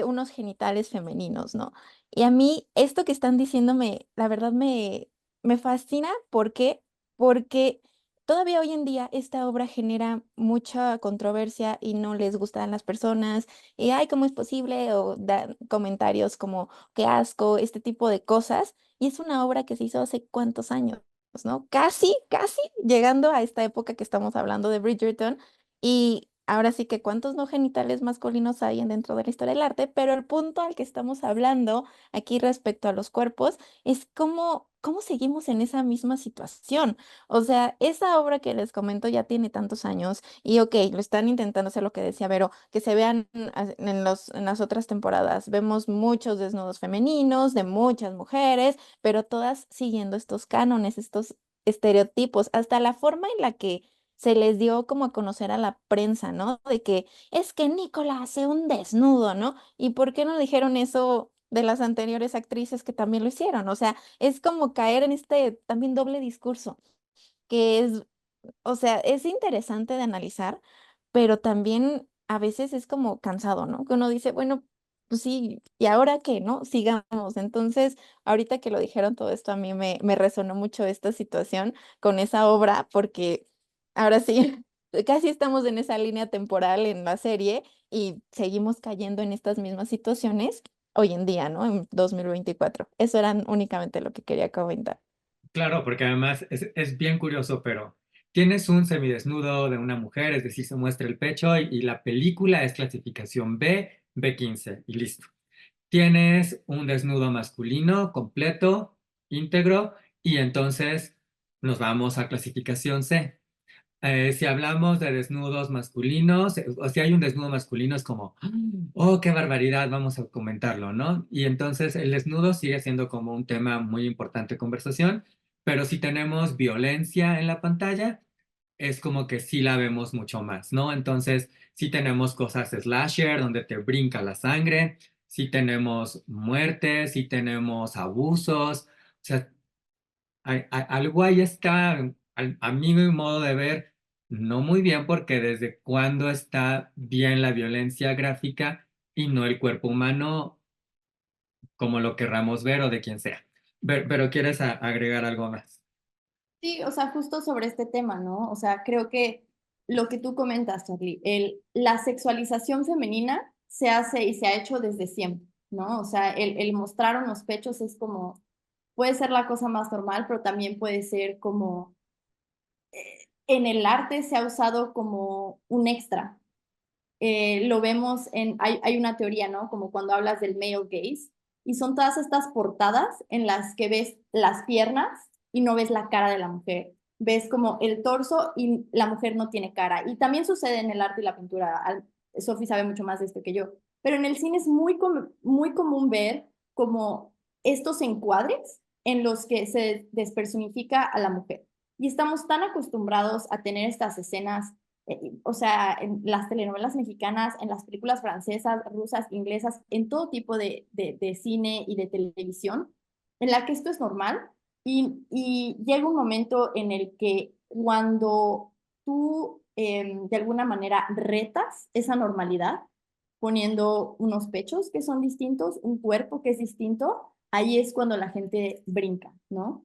unos genitales femeninos, ¿no? Y a mí esto que están diciéndome, la verdad me fascina. ¿Por qué? Porque todavía hoy en día esta obra genera mucha controversia y no les gustan las personas. Y, ay, ¿cómo es posible? O dan comentarios como, qué asco, este tipo de cosas. Y es una obra que se hizo hace cuántos años, ¿no? Casi, casi llegando a esta época que estamos hablando de Bridgerton. Y ahora sí que cuántos no genitales masculinos hay dentro de la historia del arte, pero el punto al que estamos hablando aquí respecto a los cuerpos es cómo seguimos en esa misma situación. O sea, esa obra que les comento ya tiene tantos años y ok, lo están intentando hacer lo que decía Vero, que se vean en las otras temporadas. Vemos muchos desnudos femeninos de muchas mujeres, pero todas siguiendo estos cánones, estos estereotipos, hasta la forma en la que se les dio como a conocer a la prensa, ¿no? De que es que Nicola hace un desnudo, ¿no? ¿Y por qué no dijeron eso de las anteriores actrices que también lo hicieron? O sea, es como caer en este también doble discurso, que es, o sea, es interesante de analizar, pero también a veces es como cansado, ¿no? Que uno dice, bueno, pues sí, ¿y ahora qué, no? Sigamos. Entonces, ahorita que lo dijeron todo esto, a mí me resonó mucho esta situación con esa obra, porque ahora sí, casi estamos en esa línea temporal en la serie y seguimos cayendo en estas mismas situaciones hoy en día, ¿no? En 2024. Eso era únicamente lo que quería comentar. Claro, porque además es bien curioso, pero tienes un semidesnudo de una mujer, es decir, se muestra el pecho y la película es clasificación B, B15 y listo. Tienes un desnudo masculino completo, íntegro, y entonces nos vamos a clasificación C. Si hablamos de desnudos masculinos, o si hay un desnudo masculino, es como, oh, qué barbaridad, vamos a comentarlo, ¿no? Y entonces el desnudo sigue siendo como un tema muy importante de conversación, pero si tenemos violencia en la pantalla, es como que sí la vemos mucho más, ¿no? Entonces, sí tenemos cosas slasher, donde te brinca la sangre, sí tenemos muertes, sí tenemos abusos, o sea, algo ahí está, a mi modo de ver, no muy bien, porque desde cuándo está bien la violencia gráfica y no el cuerpo humano, como lo querramos ver o de quien sea. Pero ¿quieres agregar algo más? Sí, o sea, justo sobre este tema, ¿no? O sea, creo que lo que tú comentas, Charlie, la sexualización femenina se hace y se ha hecho desde siempre, ¿no? O sea, el mostrar unos pechos es como, puede ser la cosa más normal, pero también puede ser como, en el arte se ha usado como un extra. Lo vemos hay una teoría, ¿no? Como cuando hablas del male gaze, y son todas estas portadas en las que ves las piernas y no ves la cara de la mujer. Ves como el torso y la mujer no tiene cara. Y también sucede en el arte y la pintura. Sophie sabe mucho más de esto que yo. Pero en el cine es muy común ver como estos encuadres en los que se despersonifica a la mujer. Y estamos tan acostumbrados a tener estas escenas, o sea, en las telenovelas mexicanas, en las películas francesas, rusas, inglesas, en todo tipo de cine y de televisión, en la que esto es normal, y llega un momento en el que cuando tú de alguna manera retas esa normalidad, poniendo unos pechos que son distintos, un cuerpo que es distinto, ahí es cuando la gente brinca, ¿no?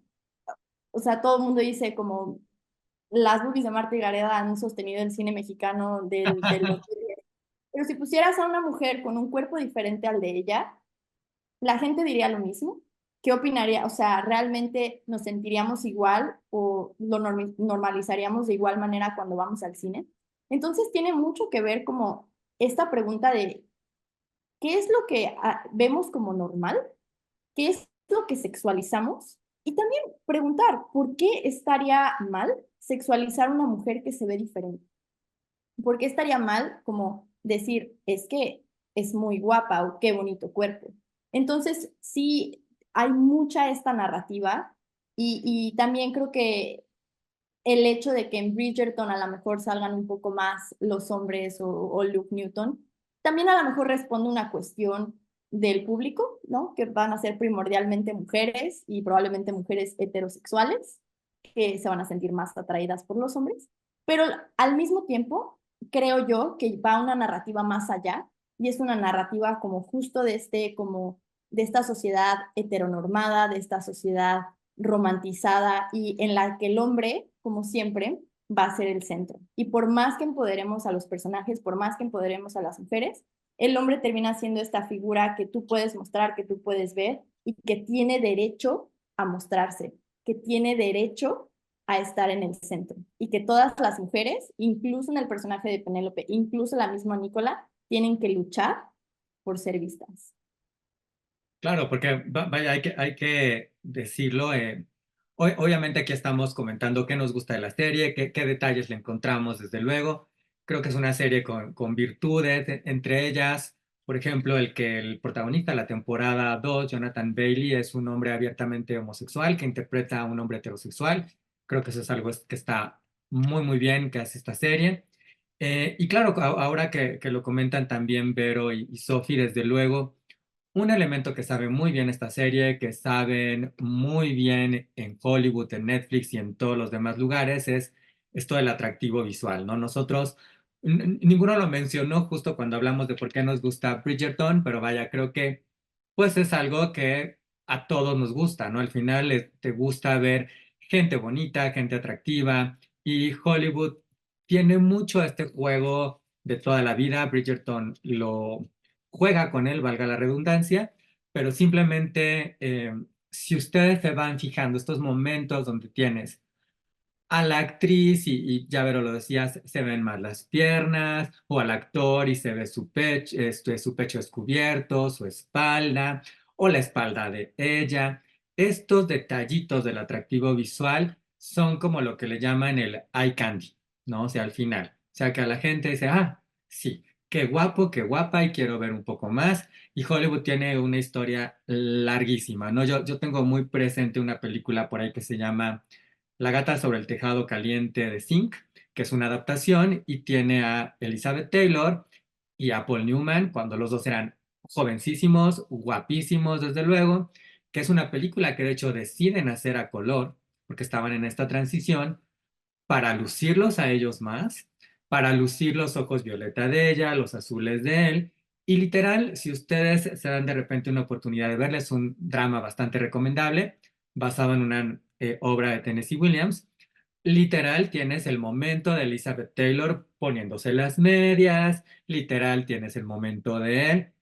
O sea, todo el mundo dice como las boobies de Marta y Gareda han sostenido el cine mexicano del 2010. Pero si pusieras a una mujer con un cuerpo diferente al de ella, la gente diría lo mismo. ¿Qué opinaría? O sea, ¿realmente nos sentiríamos igual o lo normalizaríamos de igual manera cuando vamos al cine? Entonces tiene mucho que ver como esta pregunta de ¿qué es lo que vemos como normal? ¿Qué es lo que sexualizamos? Y también preguntar, ¿por qué estaría mal sexualizar a una mujer que se ve diferente? ¿Por qué estaría mal como decir, es que es muy guapa o qué bonito cuerpo? Entonces, sí, hay mucha esta narrativa y también creo que el hecho de que en Bridgerton a lo mejor salgan un poco más los hombres o Luke Newton, también a lo mejor responde una cuestión del público, ¿no? Que van a ser primordialmente mujeres y probablemente mujeres heterosexuales que se van a sentir más atraídas por los hombres, pero al mismo tiempo creo yo que va una narrativa más allá y es una narrativa como justo como de esta sociedad heteronormada, de esta sociedad romantizada y en la que el hombre, como siempre, va a ser el centro. Y por más que empoderemos a los personajes, por más que empoderemos a las mujeres, el hombre termina siendo esta figura que tú puedes mostrar, que tú puedes ver y que tiene derecho a mostrarse, que tiene derecho a estar en el centro y que todas las mujeres, incluso en el personaje de Penélope, incluso la misma Nicola, tienen que luchar por ser vistas. Claro, porque vaya, hay que decirlo. Obviamente aquí estamos comentando qué nos gusta de la serie, qué detalles le encontramos, desde luego. Creo que es una serie con virtudes, entre ellas, por ejemplo, el que el protagonista de la temporada 2, Jonathan Bailey, es un hombre abiertamente homosexual que interpreta a un hombre heterosexual. Creo que eso es algo que está muy, muy bien que hace esta serie. Y claro, ahora que lo comentan también Vero y Sophie, desde luego. Un elemento que sabe muy bien esta serie, que saben muy bien en Hollywood, en Netflix y en todos los demás lugares, es esto del atractivo visual, ¿no? Nosotros, ninguno lo mencionó justo cuando hablamos de por qué nos gusta Bridgerton, pero vaya, creo que pues es algo que a todos nos gusta, ¿no? Al final te gusta ver gente bonita, gente atractiva, y Hollywood tiene mucho este juego de toda la vida. Bridgerton lo juega con él, valga la redundancia, pero simplemente si ustedes se van fijando estos momentos donde tienes a la actriz y ya Vero lo decías, se ven más las piernas, o al actor y se ve su pecho descubierto, su espalda, o la espalda de ella. Estos detallitos del atractivo visual son como lo que le llaman el eye candy, ¿no? O sea, al final. O sea, que a la gente dice, ah, sí, qué guapo, qué guapa, y quiero ver un poco más. Y Hollywood tiene una historia larguísima, ¿no? Yo tengo muy presente una película por ahí que se llama La gata sobre el tejado caliente de Zinc, que es una adaptación y tiene a Elizabeth Taylor y a Paul Newman cuando los dos eran jovencísimos, guapísimos, desde luego, que es una película que de hecho deciden hacer a color porque estaban en esta transición para lucirlos a ellos más, para lucir los ojos violeta de ella, los azules de él. Y literal, si ustedes se dan de repente una oportunidad de verles, un drama bastante recomendable, basado en una obra de Tennessee Williams. Literal, tienes el momento de Elizabeth Taylor poniéndose las medias, literal, tienes el momento de él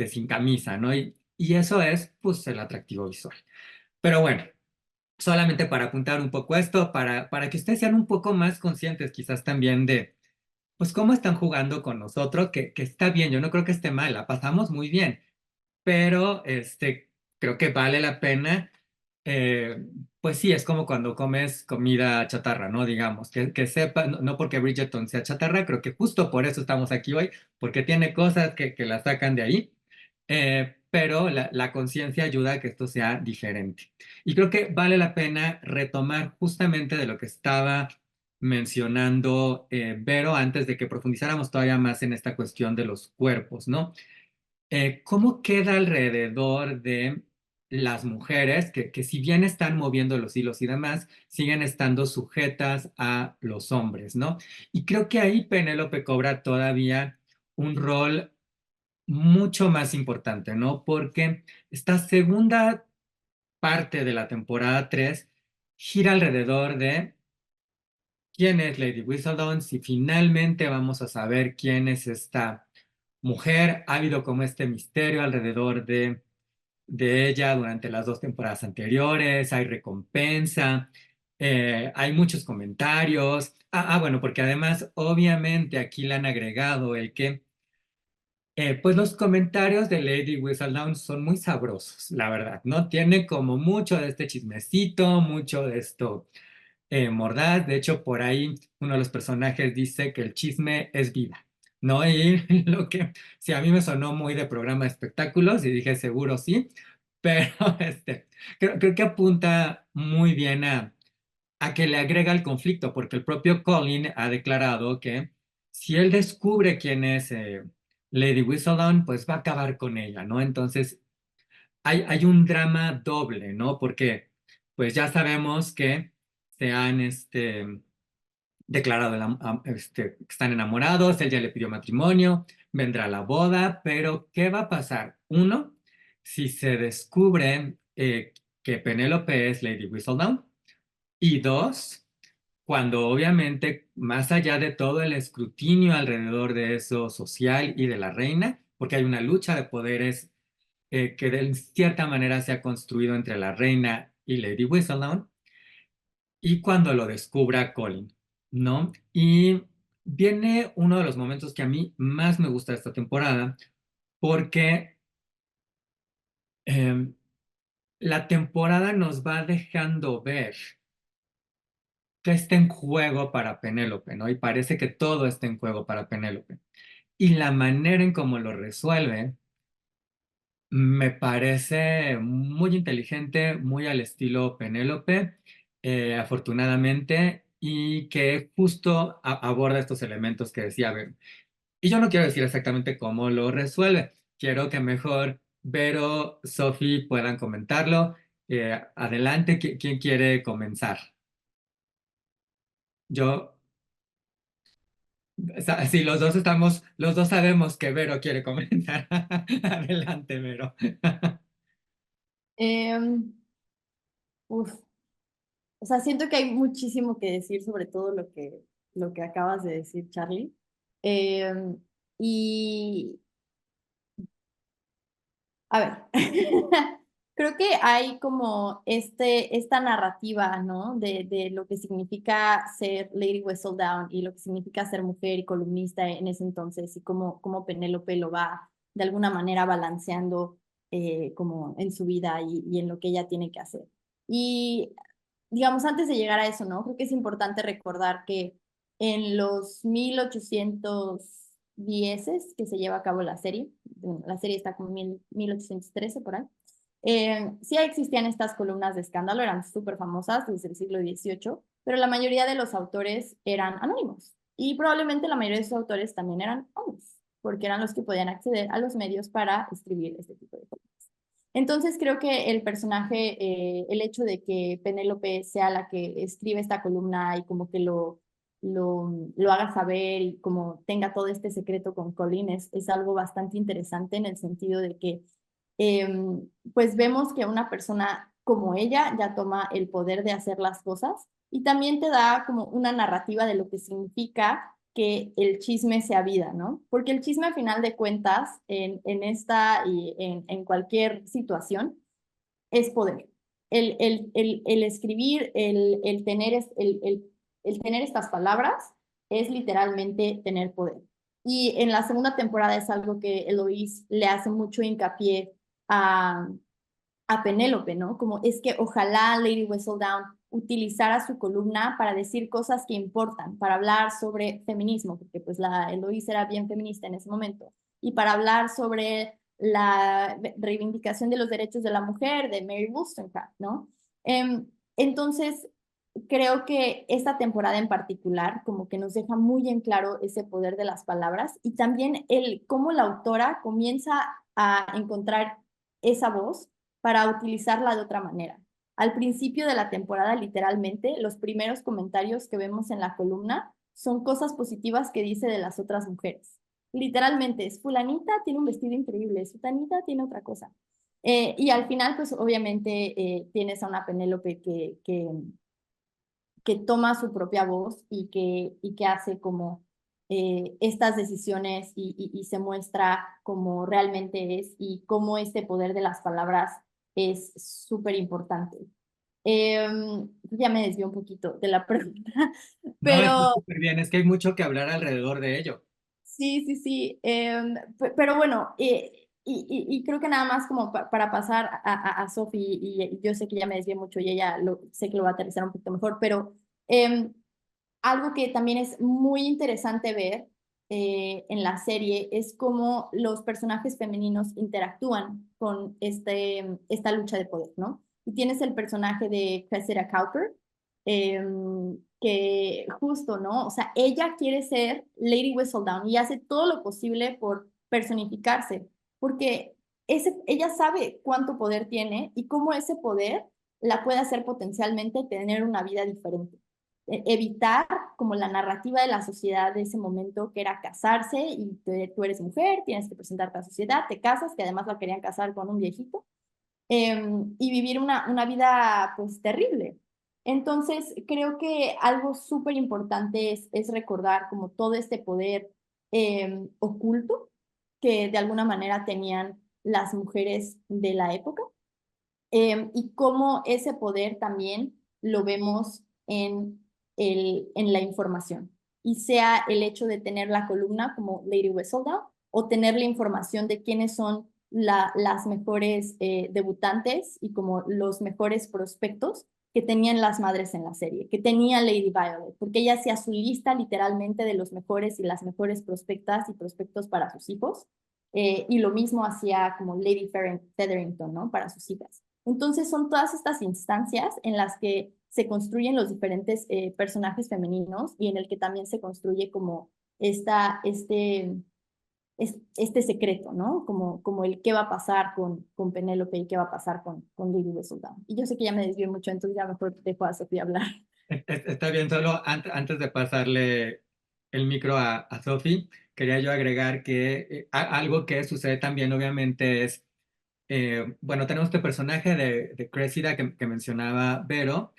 sin camisa, ¿no? Y eso es, pues, el atractivo visual. Pero bueno, solamente para apuntar un poco esto, para que ustedes sean un poco más conscientes quizás también de, pues, cómo están jugando con nosotros, que está bien, yo no creo que esté mal, la pasamos muy bien, pero creo que vale la pena. eh, pues sí, es como cuando comes comida chatarra, ¿no? Digamos, que sepa, no porque Bridgerton sea chatarra, creo que justo por eso estamos aquí hoy, porque tiene cosas que la sacan de ahí, pero la conciencia ayuda a que esto sea diferente. Y creo que vale la pena retomar justamente de lo que estaba mencionando Vero antes de que profundizáramos todavía más en esta cuestión de los cuerpos, ¿no? ¿Cómo queda alrededor de las mujeres que si bien están moviendo los hilos y demás, siguen estando sujetas a los hombres, ¿no? Y creo que ahí Penélope cobra todavía un rol mucho más importante, ¿no? Porque esta segunda parte de la temporada 3 gira alrededor de quién es Lady Whistledown, si finalmente vamos a saber quién es esta mujer. Ha habido como este misterio alrededor de ella durante las dos temporadas anteriores, hay recompensa, hay muchos comentarios. Bueno, porque además, obviamente, aquí le han agregado el que, pues los comentarios de Lady Whistledown son muy sabrosos, la verdad, ¿no? Tiene como mucho de este chismecito, mucho de esto mordaz. De hecho, por ahí uno de los personajes dice que el chisme es vida, ¿no? Y lo que, sí, a mí me sonó muy de programa de espectáculos y dije, seguro sí, pero creo que apunta muy bien a que le agrega el conflicto, porque el propio Colin ha declarado que si él descubre quién es Lady Whistledown, pues va a acabar con ella, ¿no? Entonces, hay un drama doble, ¿no? Porque pues ya sabemos que se han declarado que están enamorados, él ya le pidió matrimonio, vendrá la boda, pero ¿qué va a pasar? Uno, si se descubre que Penélope es Lady Whistledown, y dos, cuando obviamente, más allá de todo el escrutinio alrededor de eso social y de la reina, porque hay una lucha de poderes que de cierta manera se ha construido entre la reina y Lady Whistledown, y cuando lo descubra Colin, ¿no? Y viene uno de los momentos que a mí más me gusta de esta temporada, porque em, la temporada nos va dejando ver que está en juego para Penélope, ¿no? Y parece que todo está en juego para Penélope. Y la manera en cómo lo resuelve me parece muy inteligente, muy al estilo Penélope, afortunadamente, y que justo aborda estos elementos que decía Vero. Y yo no quiero decir exactamente cómo lo resuelve, quiero que mejor Vero, Sophie puedan comentarlo. Adelante, ¿quién quiere comenzar? Yo, si los dos estamos, los dos sabemos que Vero quiere comenzar. Adelante, Vero. Em, uf, o sea, siento que hay muchísimo que decir sobre todo lo que acabas de decir, Charlie. Em, y A ver, creo que hay como esta narrativa, ¿no? De lo que significa ser Lady Whistledown y lo que significa ser mujer y columnista en ese entonces y cómo Penélope lo va de alguna manera balanceando como en su vida y en lo que ella tiene que hacer. Y digamos, antes de llegar a eso, ¿no? Creo que es importante recordar que en los 1810 que se lleva a cabo la serie está como 1813 por ahí, sí existían estas columnas de escándalo, eran súper famosas desde el siglo XVIII, pero la mayoría de los autores eran anónimos y probablemente la mayoría de esos autores también eran hombres, porque eran los que podían acceder a los medios para escribir este tipo de cosas. Entonces creo que el personaje, el hecho de que Penélope sea la que escribe esta columna y como que lo haga saber y como tenga todo este secreto con Colin es algo bastante interesante en el sentido de que pues vemos que una persona como ella ya toma el poder de hacer las cosas y también te da como una narrativa de lo que significa que el chisme sea vida, ¿no? Porque el chisme, a final de cuentas, en esta y en cualquier situación, es poder. El escribir, el tener estas palabras, es literalmente tener poder. Y en la segunda temporada es algo que Eloise le hace mucho hincapié a, a Penélope, ¿no? Como es que ojalá Lady Whistledown utilizara su columna para decir cosas que importan, para hablar sobre feminismo, porque pues la Eloise era bien feminista en ese momento, y para hablar sobre la reivindicación de los derechos de la mujer de Mary Wollstonecraft, ¿no? Entonces, creo que esta temporada en particular como que nos deja muy en claro ese poder de las palabras y también el cómo la autora comienza a encontrar esa voz para utilizarla de otra manera. Al principio de la temporada, literalmente, los primeros comentarios que vemos en la columna son cosas positivas que dice de las otras mujeres. Literalmente, es fulanita tiene un vestido increíble, sutanita tiene otra cosa. Y al final, pues obviamente tienes a una Penélope que toma su propia voz y que hace como estas decisiones y se muestra como realmente es y cómo este poder de las palabras es súper importante. Ya me desvió un poquito de la pregunta, No, está pero súper bien, es que hay mucho que hablar alrededor de ello. sí, sí, sí. Pero bueno, y creo que nada más como para pasar a Sophie, y yo sé que ya me desvié mucho y ella sé que lo va a aterrizar un poquito mejor, pero algo que también es muy interesante ver en la serie es cómo los personajes femeninos interactúan con esta lucha de poder, ¿no? Y tienes el personaje de Cressida Cowper, eh, que justo, ¿no? O sea, ella quiere ser Lady Whistledown y hace todo lo posible por personificarse, porque ella sabe cuánto poder tiene y cómo ese poder la puede hacer potencialmente tener una vida diferente. Evitar como la narrativa de la sociedad de ese momento, que era casarse y tú eres mujer, tienes que presentarte a la sociedad, te casas, que además la querían casar con un viejito, y vivir una vida pues terrible. Entonces, creo que algo súper importante es recordar como todo este poder oculto que de alguna manera tenían las mujeres de la época y cómo ese poder también lo vemos en la información. Y sea el hecho de tener la columna como Lady Whistledown o tener la información de quiénes son las mejores debutantes y como los mejores prospectos que tenían las madres en la serie, que tenía Lady Violet, porque ella hacía su lista literalmente de los mejores y las mejores prospectas y prospectos para sus hijos, y lo mismo hacía como Lady Featherington, ¿no? Para sus hijas. Entonces son todas estas instancias en las que se construyen los diferentes personajes femeninos y en el que también se construye como este secreto, ¿no? Como el qué va a pasar con Penélope y qué va a pasar con Lady Whistledown. Y yo sé que ya me desvié mucho, entonces ya mejor dejo a Sofía hablar. Está bien, solo antes de pasarle el micro a Sophie, quería yo agregar que algo que sucede también, obviamente, es, bueno, tenemos este personaje de Cressida que mencionaba Vero,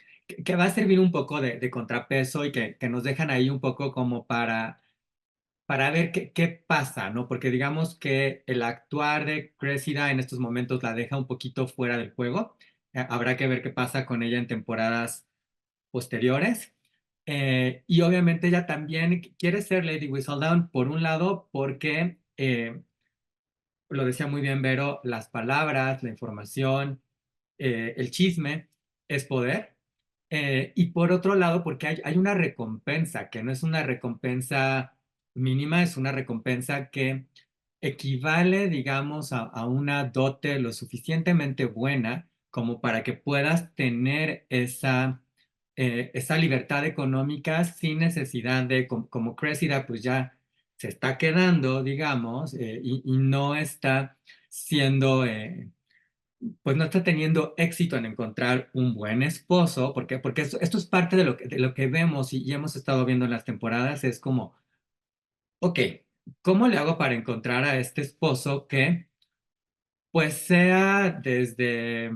que va a servir un poco de contrapeso y que nos dejan ahí un poco como para ver qué pasa, ¿no? Porque digamos que el actuar de Cressida en estos momentos la deja un poquito fuera del juego. Habrá que ver qué pasa con ella en temporadas posteriores. Y obviamente ella también quiere ser Lady Whistledown, por un lado, porque, lo decía muy bien Vero, las palabras, la información, el chisme es poder. Y por otro lado, porque hay una recompensa, que no es una recompensa mínima, es una recompensa que equivale, digamos, a una dote lo suficientemente buena como para que puedas tener esa libertad económica sin necesidad de, como Cressida, pues ya se está quedando, digamos, y no está siendo, pues no está teniendo éxito en encontrar un buen esposo, porque esto es parte de lo que vemos y hemos estado viendo en las temporadas, es como, ok, ¿cómo le hago para encontrar a este esposo que pues sea desde,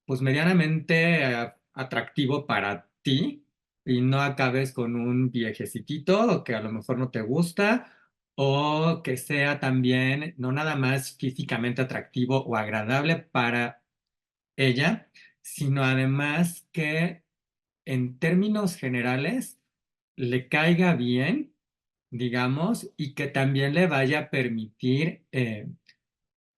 pues medianamente atractivo para ti y no acabes con un viejecitito que a lo mejor no te gusta, o que sea también no nada más físicamente atractivo o agradable para ella, sino además que en términos generales le caiga bien, digamos, y que también le vaya a permitir,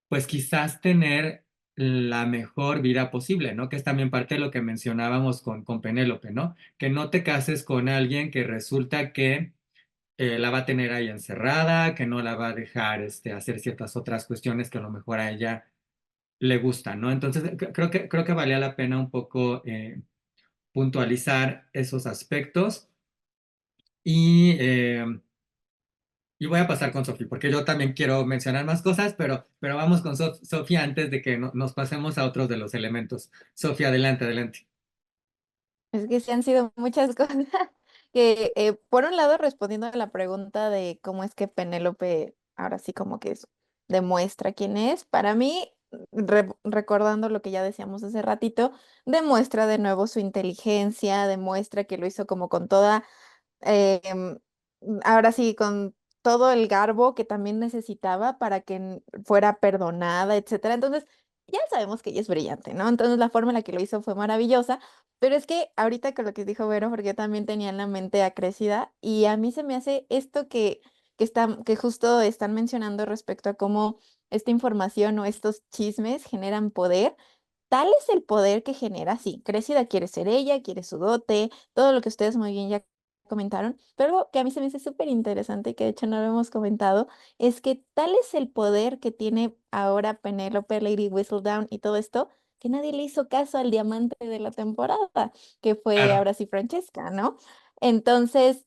pues quizás tener la mejor vida posible, ¿no? Que es también parte de lo que mencionábamos con Penélope, ¿no? Que no te cases con alguien que resulta que la va a tener ahí encerrada, que no la va a dejar hacer ciertas otras cuestiones que a lo mejor a ella le gustan, ¿no? Entonces, creo que valía la pena un poco puntualizar esos aspectos y voy a pasar con Sofía, porque yo también quiero mencionar más cosas, pero vamos con Sofía antes de que nos pasemos a otros de los elementos. Sofía, adelante, adelante. Es que sí han sido muchas cosas que, por un lado, respondiendo a la pregunta de cómo es que Penélope ahora sí como que demuestra quién es, para mí, recordando lo que ya decíamos hace ratito, demuestra de nuevo su inteligencia, demuestra que lo hizo como con toda em, ahora sí, con todo el garbo que también necesitaba para que fuera perdonada, etcétera. Entonces, ya sabemos que ella es brillante, ¿no? Entonces, la forma en la que lo hizo fue maravillosa, pero es que ahorita con lo que dijo Vero, porque yo también tenía en la mente a Crécida, y a mí se me hace esto que justo están mencionando respecto a cómo esta información o estos chismes generan poder. Tal es el poder que genera, sí, Crécida quiere ser ella, quiere su dote, todo lo que ustedes muy bien ya comentaron, pero algo que a mí se me hace súper interesante y que de hecho no lo hemos comentado, es que tal es el poder que tiene ahora Penélope, Lady Whistledown y todo esto, que nadie le hizo caso al diamante de la temporada, que fue Claro. ahora sí Francesca, ¿no? Entonces,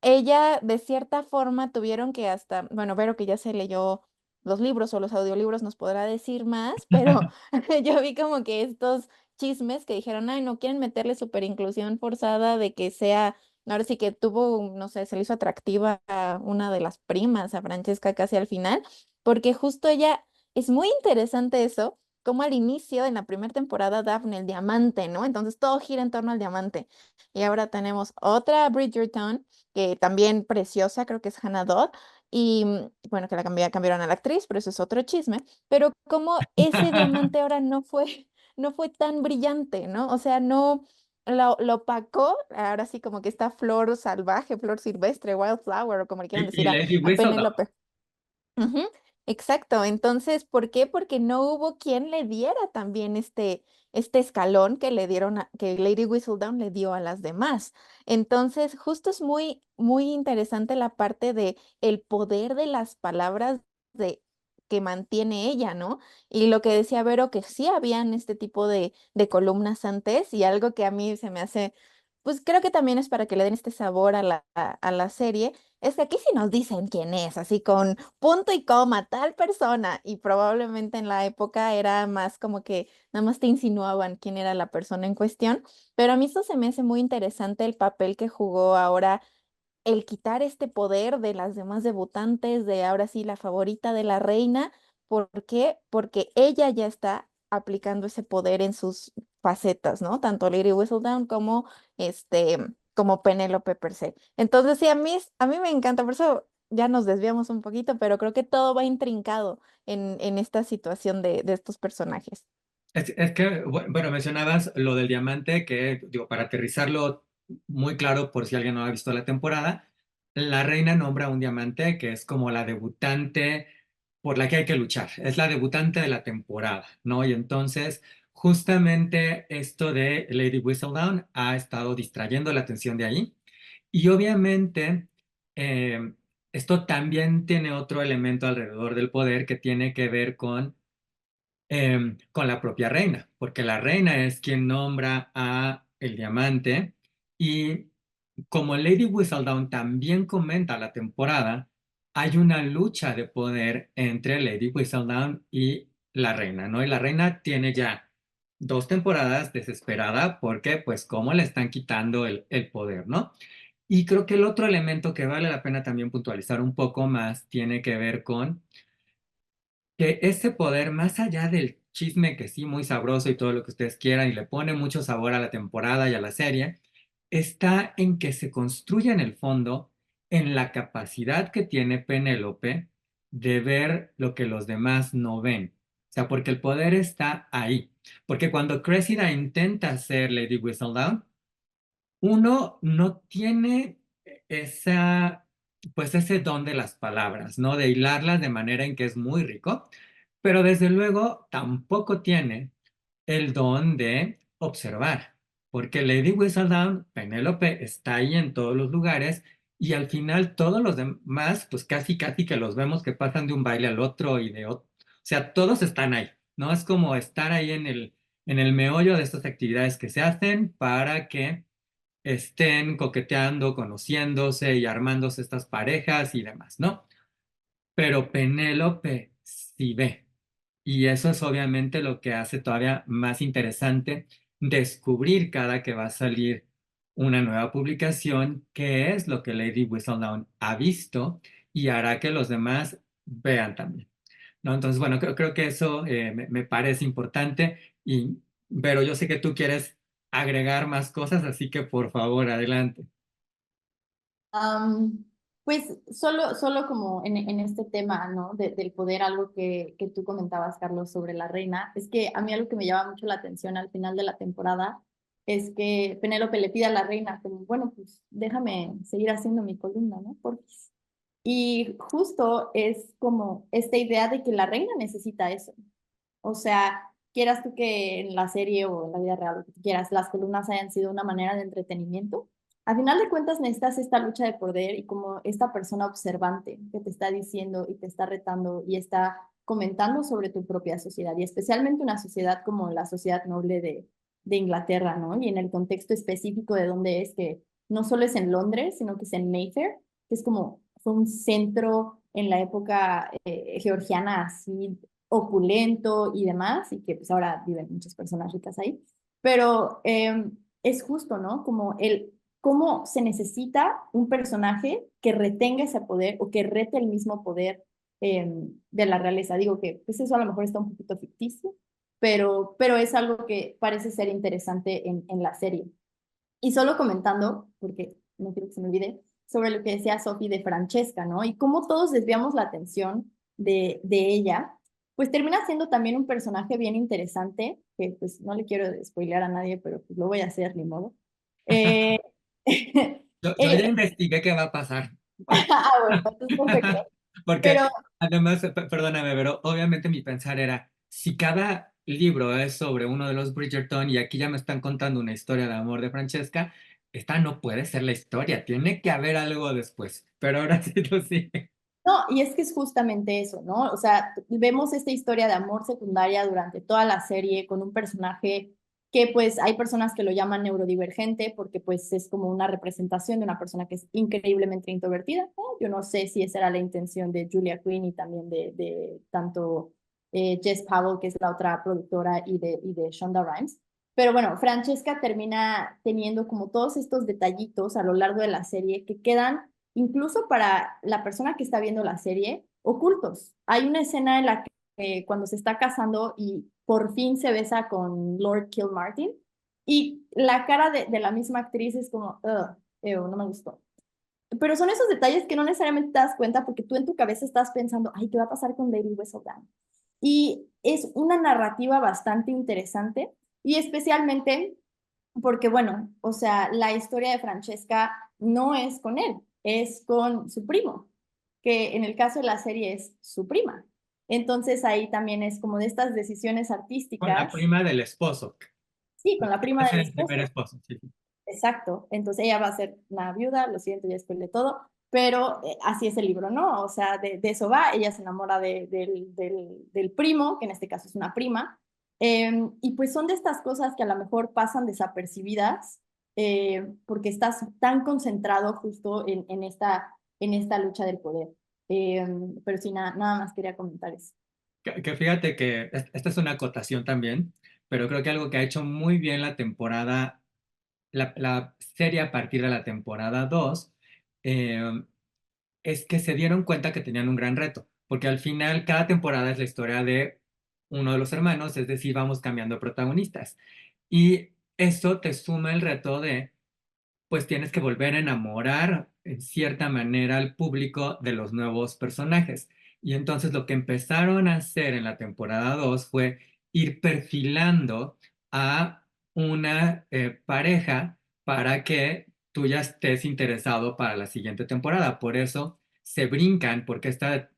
ella de cierta forma tuvieron que hasta, bueno, Vero que ya se leyó los libros o los audiolibros nos podrá decir más, pero yo vi como que estos chismes que dijeron, ay, no quieren meterle super inclusión forzada de que sea, ahora sí que tuvo, no sé, se le hizo atractiva a una de las primas, a Francesca casi al final, porque justo ella, es muy interesante eso, como al inicio, en la primera temporada, Daphne, el diamante, ¿no? Entonces todo gira en torno al diamante. Y ahora tenemos otra Bridgerton, que también preciosa, creo que es Hannah Dodd, y bueno, que la cambiaron a la actriz, pero eso es otro chisme, pero como ese diamante ahora no fue, no fue tan brillante, ¿no? O sea, no. lo opacó, ahora sí como que esta flor salvaje, flor silvestre, wildflower, o como le quieran Y decir Lady a Whistledown. Penélope. Ujú, exacto. Entonces, ¿por qué? Porque no hubo quien le diera también este escalón que le dieron que Lady Whistledown le dio a las demás. Entonces, justo es muy, muy interesante la parte de el poder de las palabras de que mantiene ella, ¿no? Y lo que decía Vero, que sí habían este tipo de columnas antes, y algo que a mí se me hace, pues creo que también es para que le den este sabor a la serie, es que aquí sí nos dicen quién es, así con punto y coma, tal persona, y probablemente en la época era más como que nada más te insinuaban quién era la persona en cuestión, pero a mí esto se me hace muy interesante el papel que jugó ahora el quitar este poder de las demás debutantes, de ahora sí la favorita de la reina. ¿Por qué? Porque ella ya está aplicando ese poder en sus facetas, ¿no? Tanto Lady Whistledown como este, como Penélope per se. Entonces, sí, a mí me encanta, por eso ya nos desviamos un poquito, pero creo que todo va intrincado en esta situación de estos personajes. Es que, bueno, mencionabas lo del diamante, que, digo, para aterrizarlo muy claro por si alguien no ha visto la temporada, la reina nombra un diamante que es como la debutante por la que hay que luchar, es la debutante de la temporada, ¿no? Y entonces, justamente esto de Lady Whistledown ha estado distrayendo la atención de ahí. Y obviamente, eh, esto también tiene otro elemento alrededor del poder que tiene que ver con la propia reina, porque la reina es quien nombra a el diamante y como Lady Whistledown también comenta la temporada, hay una lucha de poder entre Lady Whistledown y la reina, ¿no? Y la reina tiene ya 2 temporadas desesperada porque pues cómo le están quitando el poder, ¿no? Y creo que el otro elemento que vale la pena también puntualizar un poco más tiene que ver con que ese poder, más allá del chisme que sí, muy sabroso y todo lo que ustedes quieran, y le pone mucho sabor a la temporada y a la serie, está en que se construye en el fondo en la capacidad que tiene Penélope de ver lo que los demás no ven. O sea, porque el poder está ahí. Porque cuando Cressida intenta ser Lady Whistledown, uno no tiene esa, pues ese don de las palabras, ¿no? De hilarlas de manera en que es muy rico, pero desde luego tampoco tiene el don de observar, porque Lady Whistledown, Penélope, está ahí en todos los lugares y al final todos los demás, pues casi casi que los vemos que pasan de un baile al otro y de otro, o sea, todos están ahí, ¿no? Es como estar ahí en el meollo de estas actividades que se hacen para que estén coqueteando, conociéndose y armándose estas parejas y demás, ¿no? Pero Penélope sí ve. Y eso es obviamente lo que hace todavía más interesante descubrir cada que va a salir una nueva publicación, qué es lo que Lady Whistledown ha visto y hará que los demás vean también, ¿no? Entonces, bueno, creo que eso me parece importante, pero yo sé que tú quieres agregar más cosas, así que por favor, adelante. Am, pues solo como en este tema, ¿no? Del poder, algo que tú comentabas, Carlos, sobre la reina, es que a mí algo que me llama mucho la atención al final de la temporada es que Penélope le pide a la reina, como, bueno, pues déjame seguir haciendo mi columna, ¿no? Porfis. Y justo es como esta idea de que la reina necesita eso. O sea, quieras tú que en la serie o en la vida real, lo que tú quieras, las columnas hayan sido una manera de entretenimiento, a final de cuentas necesitas esta lucha de poder y como esta persona observante que te está diciendo y te está retando y está comentando sobre tu propia sociedad y especialmente una sociedad como la sociedad noble de Inglaterra, ¿no? Y en el contexto específico de dónde es, que no solo es en Londres, sino que es en Mayfair, que es como, fue un centro en la época georgiana así opulento y demás, y que pues ahora viven muchas personas ricas ahí, pero es justo, ¿no? Como el cómo se necesita un personaje que retenga ese poder o que rete el mismo poder de la realeza. Digo que pues eso a lo mejor está un poquito ficticio, pero es algo que parece ser interesante en la serie. Y solo comentando, porque no quiero que se me olvide, sobre lo que decía Sophie de Francesca, ¿no? Y cómo todos desviamos la atención de ella pues termina siendo también un personaje bien interesante, que pues no le quiero spoilear a nadie, pero pues lo voy a hacer, ni modo. Eh, Yo ya eh, investigué qué va a pasar. bueno, entonces perfecto. Porque Pero además, perdóname, pero obviamente mi pensar era, si cada libro es sobre uno de los Bridgerton y aquí ya me están contando una historia de amor de Francesca, esta no puede ser la historia, tiene que haber algo después. Pero ahora sí tú sí. no, y es que es justamente eso, ¿no? O sea, vemos esta historia de amor secundaria durante toda la serie con un personaje que pues hay personas que lo llaman neurodivergente porque pues es como una representación de una persona que es increíblemente introvertida, ¿no? Yo no sé si esa era la intención de Julia Quinn y también de tanto Jess Powell, que es la otra productora, y de Shonda Rhimes. Pero bueno, Francesca termina teniendo como todos estos detallitos a lo largo de la serie que quedan incluso para la persona que está viendo la serie, ocultos. Hay una escena en la que cuando se está casando y por fin se besa con Lord Kilmartin y la cara de la misma actriz es como, ugh, ew, no me gustó. Pero son esos detalles que no necesariamente te das cuenta porque tú en tu cabeza estás pensando, ay, ¿qué va a pasar con Lady Whistledown? Y es una narrativa bastante interesante y especialmente porque, bueno, o sea, la historia de Francesca no es con él, es con su primo, que en el caso de la serie es su prima. Entonces ahí también es como de estas decisiones Con la artísticas, prima del esposo. sí, con la prima Es del el primer esposo. esposo, sí. Sí. Exacto. Entonces ella va a ser una viuda, lo siento, ya spoilé todo, pero así es el libro, ¿no? O sea, de eso va, ella se enamora del primo, que en este caso es una prima, y pues son de estas cosas que a lo mejor pasan desapercibidas porque estás tan concentrado justo en esta lucha del poder. Eh, pero sí, nada más quería comentar eso. Que fíjate que esta es una acotación también, pero creo que algo que ha hecho muy bien la temporada, la serie a partir de la temporada 2 es que se dieron cuenta que tenían un gran reto, porque al final cada temporada es la historia de uno de los hermanos, es decir, vamos cambiando protagonistas. Y eso te suma el reto de pues tienes que volver a enamorar en cierta manera al público de los nuevos personajes. Y entonces lo que empezaron a hacer en la temporada 2 fue ir perfilando a una pareja para que tú ya estés interesado para la siguiente temporada. Por eso se brincan, porque esta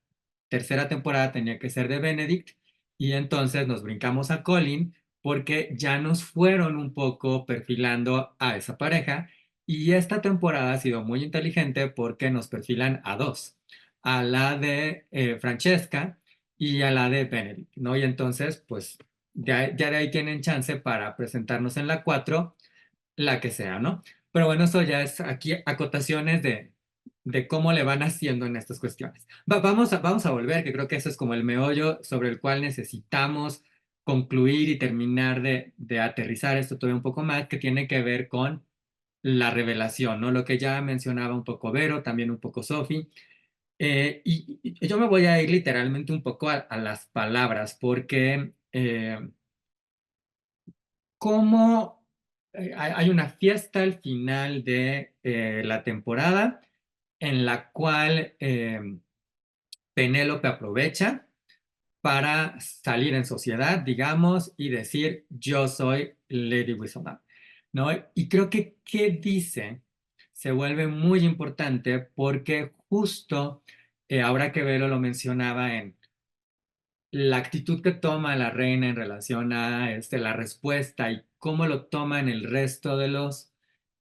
tercera temporada tenía que ser de Benedict, y entonces nos brincamos a Colin porque ya nos fueron un poco perfilando a esa pareja y esta temporada ha sido muy inteligente porque nos perfilan a dos, a la de Francesca y a la de Benedict, ¿no? Y entonces, pues ya de ahí tienen chance para presentarnos en la 4 la que sea, ¿no? Pero bueno, eso ya es aquí acotaciones de cómo le van haciendo en estas cuestiones. Vamos a volver, que creo que eso es como el meollo sobre el cual necesitamos concluir y terminar de aterrizar esto todavía un poco más, que tiene que ver con la revelación, ¿no? Lo que ya mencionaba un poco Vero, también un poco Sofi. Y yo me voy a ir literalmente un poco a las palabras, porque cómo hay una fiesta al final de la temporada en la cual Penélope aprovecha para salir en sociedad, digamos, y decir, yo soy Lady Whistledown, ¿no? Y creo que qué dice se vuelve muy importante porque justo ahora que Velo lo mencionaba en la actitud que toma la reina en relación a la respuesta y cómo lo toman el resto de los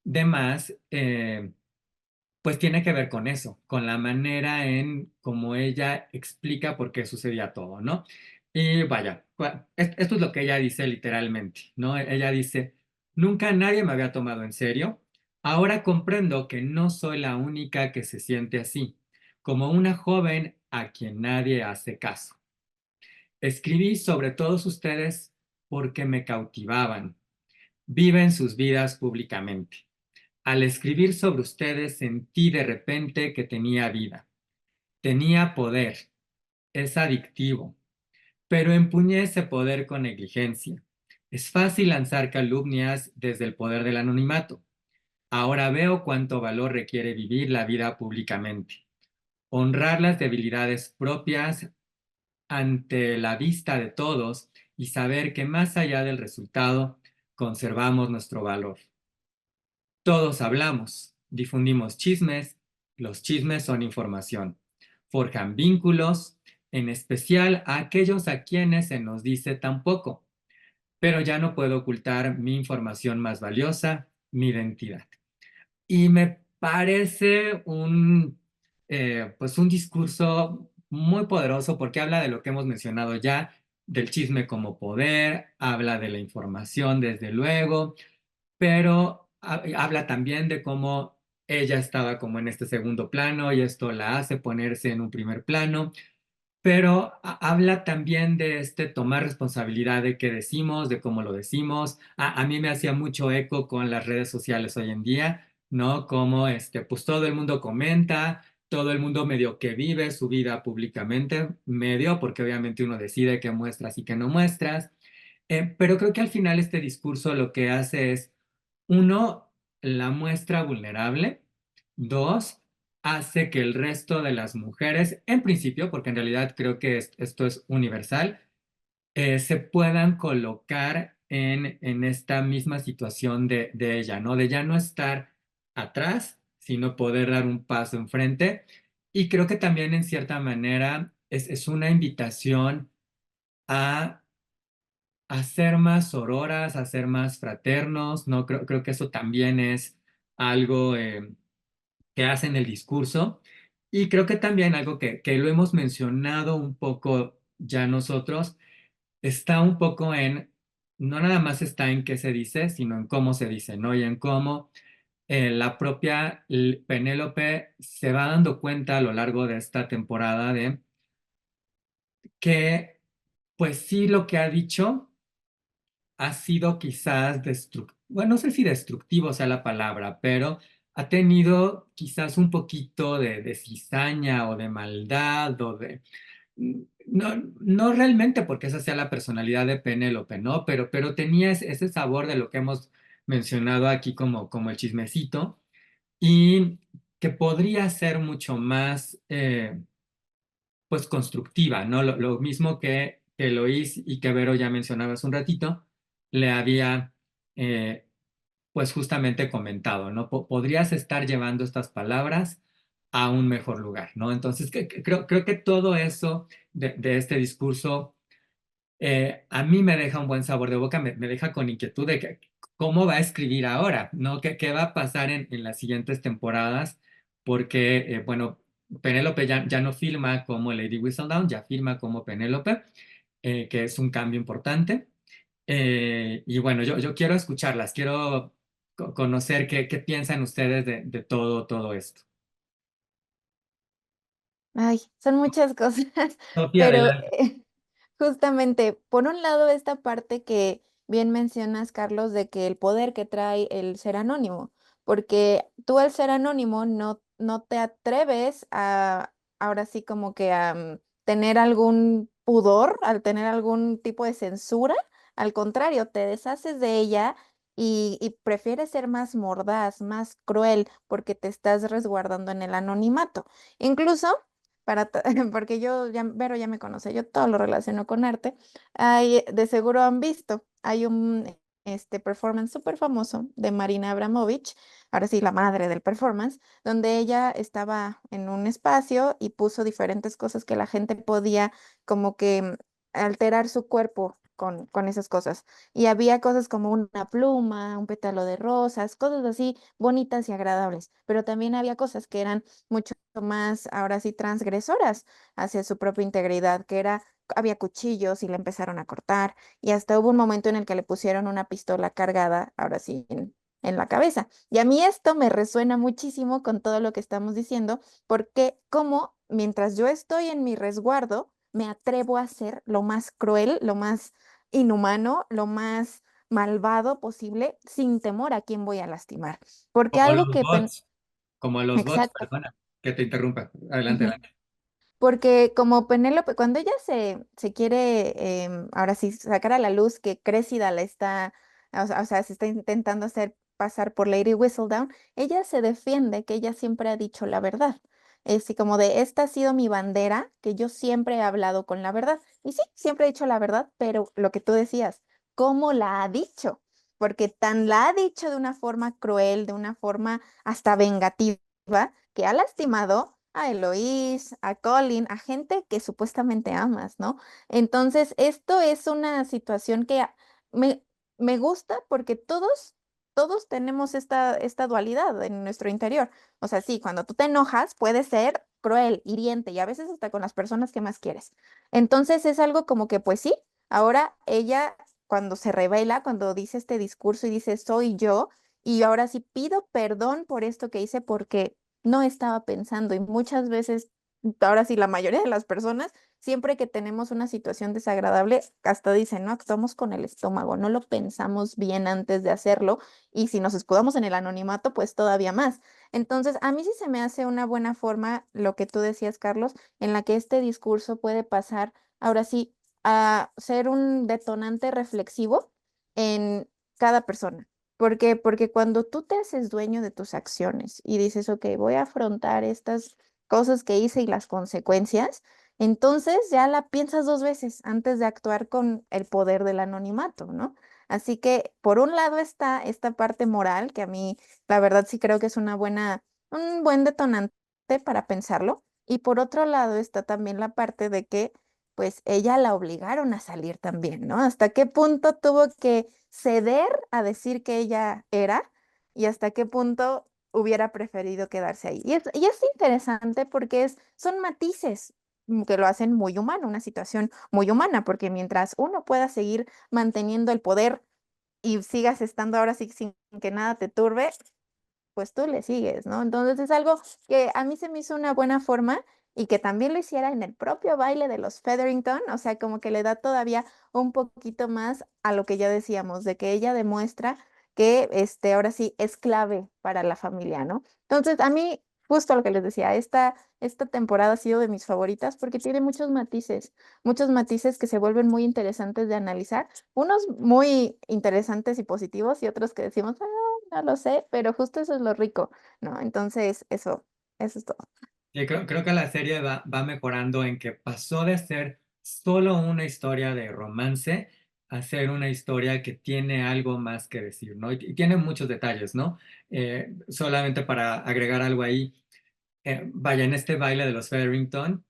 demás, pues tiene que ver con eso, con la manera en cómo ella explica por qué sucedía todo, ¿no? Y vaya, esto es lo que ella dice literalmente, ¿no? Ella dice, nunca nadie me había tomado en serio, ahora comprendo que no soy la única que se siente así, como una joven a quien nadie hace caso. Escribí sobre todos ustedes porque me cautivaban, viven sus vidas públicamente. Al escribir sobre ustedes sentí de repente que tenía vida, tenía poder, es adictivo, pero empuñé ese poder con negligencia. Es fácil lanzar calumnias desde el poder del anonimato. Ahora veo cuánto valor requiere vivir la vida públicamente. Honrar las debilidades propias ante la vista de todos y saber que más allá del resultado, conservamos nuestro valor. Todos hablamos, difundimos chismes, los chismes son información, forjan vínculos, en especial a aquellos a quienes se nos dice tan poco, pero ya no puedo ocultar mi información más valiosa, mi identidad. Y me parece pues un discurso muy poderoso porque habla de lo que hemos mencionado ya, del chisme como poder, habla de la información desde luego, pero habla también de cómo ella estaba como en este segundo plano y esto la hace ponerse en un primer plano, pero habla también de este tomar responsabilidad de qué decimos, de cómo lo decimos. A mí me hacía mucho eco con las redes sociales hoy en día, ¿no? Como pues todo el mundo comenta, todo el mundo medio que vive su vida públicamente, medio, porque obviamente uno decide qué muestras y qué no muestras. Pero creo que al final este discurso lo que hace es, uno, la muestra vulnerable, dos, hace que el resto de las mujeres, en principio, porque en realidad creo que esto es universal, se puedan colocar en esta misma situación de ella, ¿no? De ya no estar atrás, sino poder dar un paso enfrente. Y creo que también en cierta manera es una invitación a ser más sororas, a ser más fraternos, ¿no? Creo que eso también es algo que hace en el discurso. Y creo que también algo que lo hemos mencionado un poco ya nosotros, está un poco no nada más está en qué se dice, sino en cómo se dice, ¿no? Y en cómo la propia Penélope se va dando cuenta a lo largo de esta temporada de que, pues sí, lo que ha dicho ha sido quizás destructivo, bueno, no sé si destructivo sea la palabra, pero ha tenido quizás un poquito de cizaña o de maldad o de... No, no realmente porque esa sea la personalidad de Penélope, ¿no? Pero tenía ese sabor de lo que hemos mencionado aquí como el chismecito y que podría ser mucho más, pues, constructiva, ¿no? Lo mismo que Eloís y que Vero ya mencionaba hace un ratito, le había, eh, pues, justamente comentado, ¿no? Podrías estar llevando estas palabras a un mejor lugar, ¿no? Entonces, creo que todo eso de este discurso a mí me deja un buen sabor de boca, me deja con inquietud de cómo va a escribir ahora, ¿no? ¿Qué va a pasar en las siguientes temporadas? Porque, bueno, Penélope ya no filma como Lady Whistledown, ya filma como Penélope, que es un cambio importante. Y bueno, yo quiero escucharlas, quiero conocer qué piensan ustedes de todo esto. Ay, son muchas cosas, Sofía, pero adelante. justamente, por un lado, esta parte que bien mencionas, Carlos, de que el poder que trae el ser anónimo, porque tú al ser anónimo no te atreves a, ahora sí como que a tener algún pudor, al tener algún tipo de censura, al contrario, te deshaces de ella y prefieres ser más mordaz, más cruel, porque te estás resguardando en el anonimato. Incluso porque Vero ya me conoce, yo todo lo relaciono con arte. De seguro han visto, hay un performance súper famoso de Marina Abramovich, ahora sí, la madre del performance, donde ella estaba en un espacio y puso diferentes cosas que la gente podía como que alterar su cuerpo con esas cosas. Y había cosas como una pluma, un pétalo de rosas, cosas así bonitas y agradables, pero también había cosas que eran mucho más, ahora sí, transgresoras hacia su propia integridad, había cuchillos y le empezaron a cortar, y hasta hubo un momento en el que le pusieron una pistola cargada, ahora sí, en la cabeza. Y a mí esto me resuena muchísimo con todo lo que estamos diciendo, porque como mientras yo estoy en mi resguardo, me atrevo a ser lo más cruel, lo más inhumano, lo más malvado posible, sin temor a quién voy a lastimar. Porque Como algo los que... bots, como los bots, Exacto. perdona, que te interrumpa. Adelante, Ujú. adelante. Porque como Penélope, cuando ella se quiere, ahora sí, sacar a la luz que Cressida la está, o sea, se está intentando hacer pasar por Lady Whistledown, ella se defiende que ella siempre ha dicho la verdad. así como de, esta ha sido mi bandera, que yo siempre he hablado con la verdad. Y sí, siempre he dicho la verdad, pero lo que tú decías, ¿cómo la ha dicho? Porque tan la ha dicho de una forma cruel, de una forma hasta vengativa, que ha lastimado a Eloís, a Colin, a gente que supuestamente amas, ¿no? Entonces, esto es una situación que me, me gusta porque todos tenemos esta dualidad en nuestro interior. O sea, sí, cuando tú te enojas puede ser cruel, hiriente y a veces hasta con las personas que más quieres. Entonces es algo como que, pues sí, ahora ella cuando se revela, cuando dice este discurso y dice, soy yo, y ahora sí pido perdón por esto que hice porque no estaba pensando y muchas veces, ahora sí, la mayoría de las personas, siempre que tenemos una situación desagradable, hasta dicen, no actuamos con el estómago, no lo pensamos bien antes de hacerlo y si nos escudamos en el anonimato, pues todavía más. Entonces, a mí sí se me hace una buena forma lo que tú decías, Carlos, en la que este discurso puede pasar, ahora sí, a ser un detonante reflexivo en cada persona. ¿Por qué? Porque cuando tú te haces dueño de tus acciones y dices, ok, voy a afrontar estas cosas que hice y las consecuencias, entonces ya la piensas dos veces antes de actuar con el poder del anonimato, ¿no? Así que por un lado está esta parte moral, que a mí la verdad sí creo que es un buen detonante para pensarlo. Y por otro lado está también la parte de que pues ella la obligaron a salir también, ¿no? ¿Hasta qué punto tuvo que ceder a decir que ella era y hasta qué punto hubiera preferido quedarse ahí? Y es interesante porque son matices que lo hacen muy humano, una situación muy humana, porque mientras uno pueda seguir manteniendo el poder y sigas estando ahora sí sin que nada te turbe, pues tú le sigues, ¿no? Entonces es algo que a mí se me hizo una buena forma y que también lo hiciera en el propio baile de los Featherington, o sea, como que le da todavía un poquito más a lo que ya decíamos, de que ella demuestra que ahora sí es clave para la familia, ¿no? Entonces, a mí, justo lo que les decía, esta temporada ha sido de mis favoritas porque tiene muchos matices que se vuelven muy interesantes de analizar, unos muy interesantes y positivos y otros que decimos, no lo sé, pero justo eso es lo rico, ¿no? Entonces, eso es todo. Sí, creo que la serie va mejorando en que pasó de ser solo una historia de romance a ser una historia que tiene algo más que decir, ¿no? Y tiene muchos detalles, ¿no? Solamente para agregar algo ahí, vaya, en este baile de los Featherington,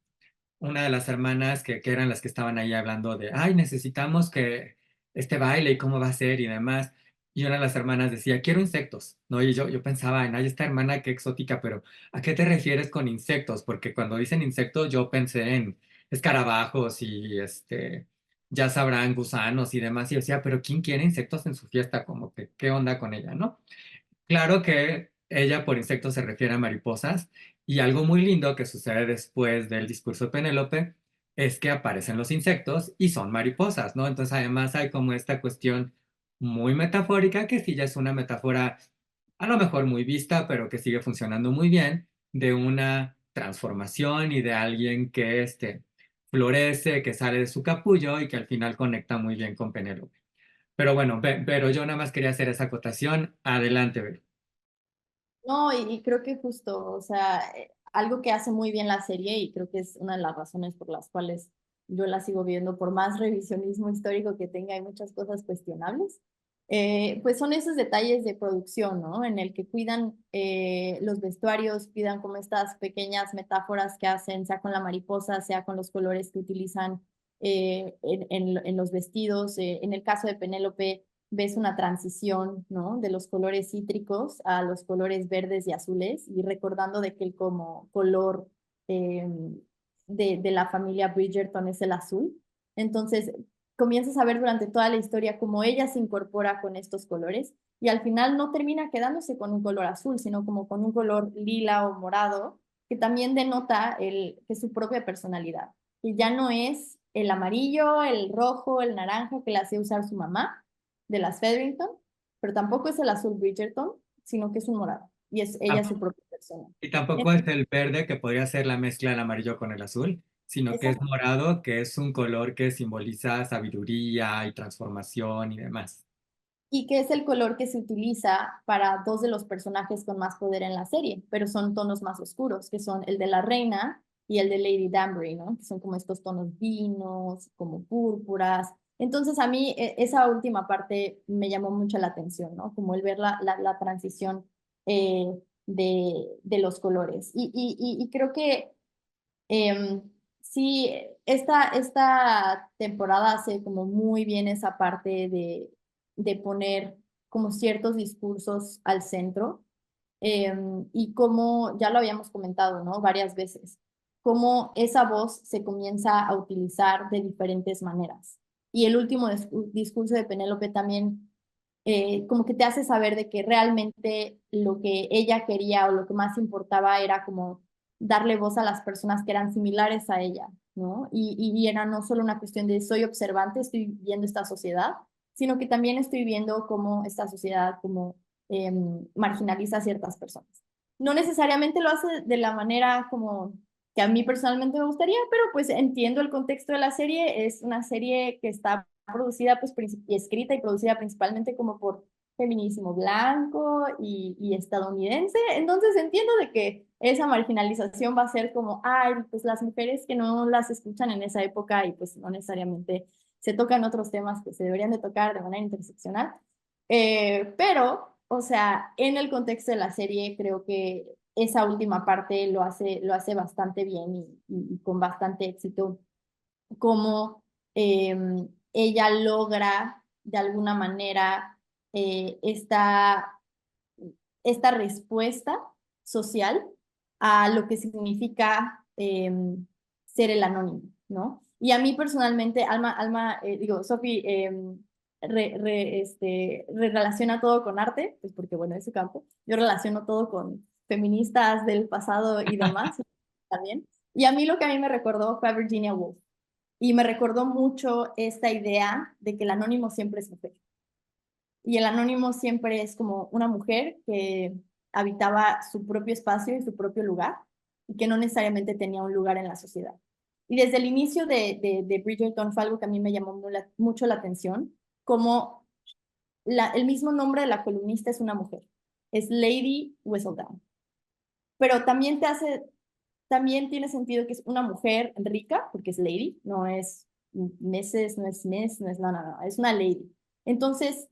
una de las hermanas que eran las que estaban ahí hablando de, ay, necesitamos que este baile y cómo va a ser y demás. Y una de las hermanas decía, quiero insectos, ¿no? Y yo pensaba, en, ay, esta hermana qué exótica, pero ¿a qué te refieres con insectos? Porque cuando dicen insectos yo pensé en escarabajos y ya sabrán, gusanos y demás. Y yo decía, pero ¿quién quiere insectos en su fiesta? Como que, ¿qué onda con ella, no? Claro que ella por insectos se refiere a mariposas y algo muy lindo que sucede después del discurso de Penélope es que aparecen los insectos y son mariposas, ¿no? Entonces además hay como esta cuestión muy metafórica que sí ya es una metáfora a lo mejor muy vista, pero que sigue funcionando muy bien de una transformación y de alguien que florece, que sale de su capullo y que al final conecta muy bien con Penélope. Pero bueno, pero yo nada más quería hacer esa acotación. Adelante, Ver. No, y creo que justo, o sea, algo que hace muy bien la serie y creo que es una de las razones por las cuales yo la sigo viendo, por más revisionismo histórico que tenga, hay muchas cosas cuestionables, pues son esos detalles de producción, ¿no? En el que cuidan los vestuarios, cuidan como estas pequeñas metáforas que hacen, sea con la mariposa, sea con los colores que utilizan en los vestidos. En el caso de Penélope ves una transición, ¿no? De los colores cítricos a los colores verdes y azules, y recordando de que el como color eh, de la familia Bridgerton es el azul. Entonces, comienzas a ver durante toda la historia cómo ella se incorpora con estos colores y al final no termina quedándose con un color azul, sino como con un color lila o morado, que también denota que es su propia personalidad, que ya no es el amarillo, el rojo, el naranja que le hacía usar su mamá, de las Featherington, pero tampoco es el azul Bridgerton, sino que es un morado. Y es ella su propia persona. Y tampoco es el verde que podría ser la mezcla del amarillo con el azul, sino que es Exacto. morado, que es un color que simboliza sabiduría y transformación y demás. y que es el color que se utiliza para dos de los personajes con más poder en la serie, pero son tonos más oscuros, que son el de la reina y el de Lady Danbury, ¿no? Que son como estos tonos vinos, como púrpuras. Entonces a mí esa última parte me llamó mucho la atención, ¿no? Como el ver la transición eh, de los colores. Y creo que sí, esta temporada hace como muy bien esa parte de poner como ciertos discursos al centro y como ya lo habíamos comentado, ¿no? Varias veces, cómo esa voz se comienza a utilizar de diferentes maneras. Y el último discurso de Penélope también como que te hace saber de que realmente lo que ella quería o lo que más importaba era como darle voz a las personas que eran similares a ella, ¿no? Y era no solo una cuestión de soy observante, estoy viendo esta sociedad, sino que también estoy viendo cómo esta sociedad como marginaliza a ciertas personas. No necesariamente lo hace de la manera como que a mí personalmente me gustaría, pero pues entiendo el contexto de la serie. Es una serie que está producida, pues, y escrita y producida principalmente como por feminismo blanco y estadounidense. Entonces entiendo de que esa marginalización va a ser como, ay, pues las mujeres que no las escuchan en esa época y pues no necesariamente se tocan otros temas que se deberían de tocar de manera interseccional. Pero, o sea, en el contexto de la serie creo que esa última parte lo hace bastante bien y con bastante éxito, como eh, ella logra de alguna manera esta respuesta social a lo que significa ser el anónimo, ¿no? Y a mí personalmente, digo, Sophie relaciona todo con arte, pues porque bueno, es su campo. Yo relaciono todo con feministas del pasado y demás también. Y a mí lo que a mí me recordó fue a Virginia Woolf. Y me recordó mucho esta idea de que el anónimo siempre es mujer. Y el anónimo siempre es como una mujer que habitaba su propio espacio y su propio lugar y que no necesariamente tenía un lugar en la sociedad. Y desde el inicio de Bridgerton fue algo que a mí me llamó mucho la atención, como el mismo nombre de la columnista es una mujer, es Lady Whistledown. Pero también tiene sentido que es una mujer rica, porque es Lady, no es Mrs., no es Miss, no es nada, es una Lady. Entonces,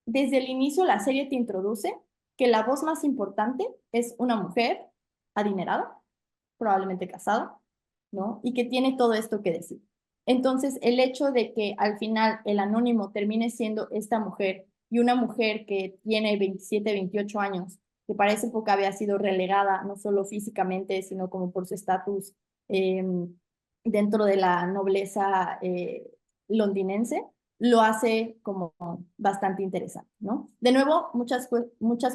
desde el inicio la serie te introduce que la voz más importante es una mujer adinerada, probablemente casada, ¿no? Y que tiene todo esto que decir. Entonces, el hecho de que al final el anónimo termine siendo esta mujer y una mujer que tiene 27, 28 años, que para esa época había sido relegada no solo físicamente, sino como por su estatus eh, dentro de la nobleza londinense, lo hace como bastante interesante, ¿no? De nuevo, muchas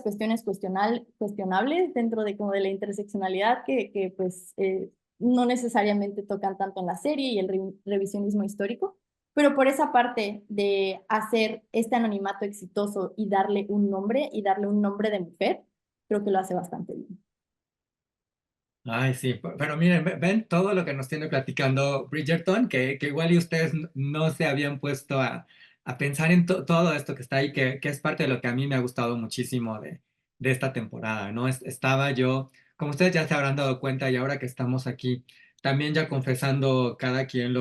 cuestiones cuestionables dentro de como de la interseccionalidad que pues no necesariamente tocan tanto en la serie y el revisionismo histórico, pero por esa parte de hacer este anonimato exitoso y darle un nombre de mujer, creo que lo hace bastante bien. Ay, sí, pero miren, ven todo lo que nos tiene platicando Bridgerton, que igual y ustedes no se habían puesto a pensar en todo esto que está ahí, que es parte de lo que a mí me ha gustado muchísimo de esta temporada, ¿no? Estaba yo, como ustedes ya se habrán dado cuenta y ahora que estamos aquí, también ya confesando cada quien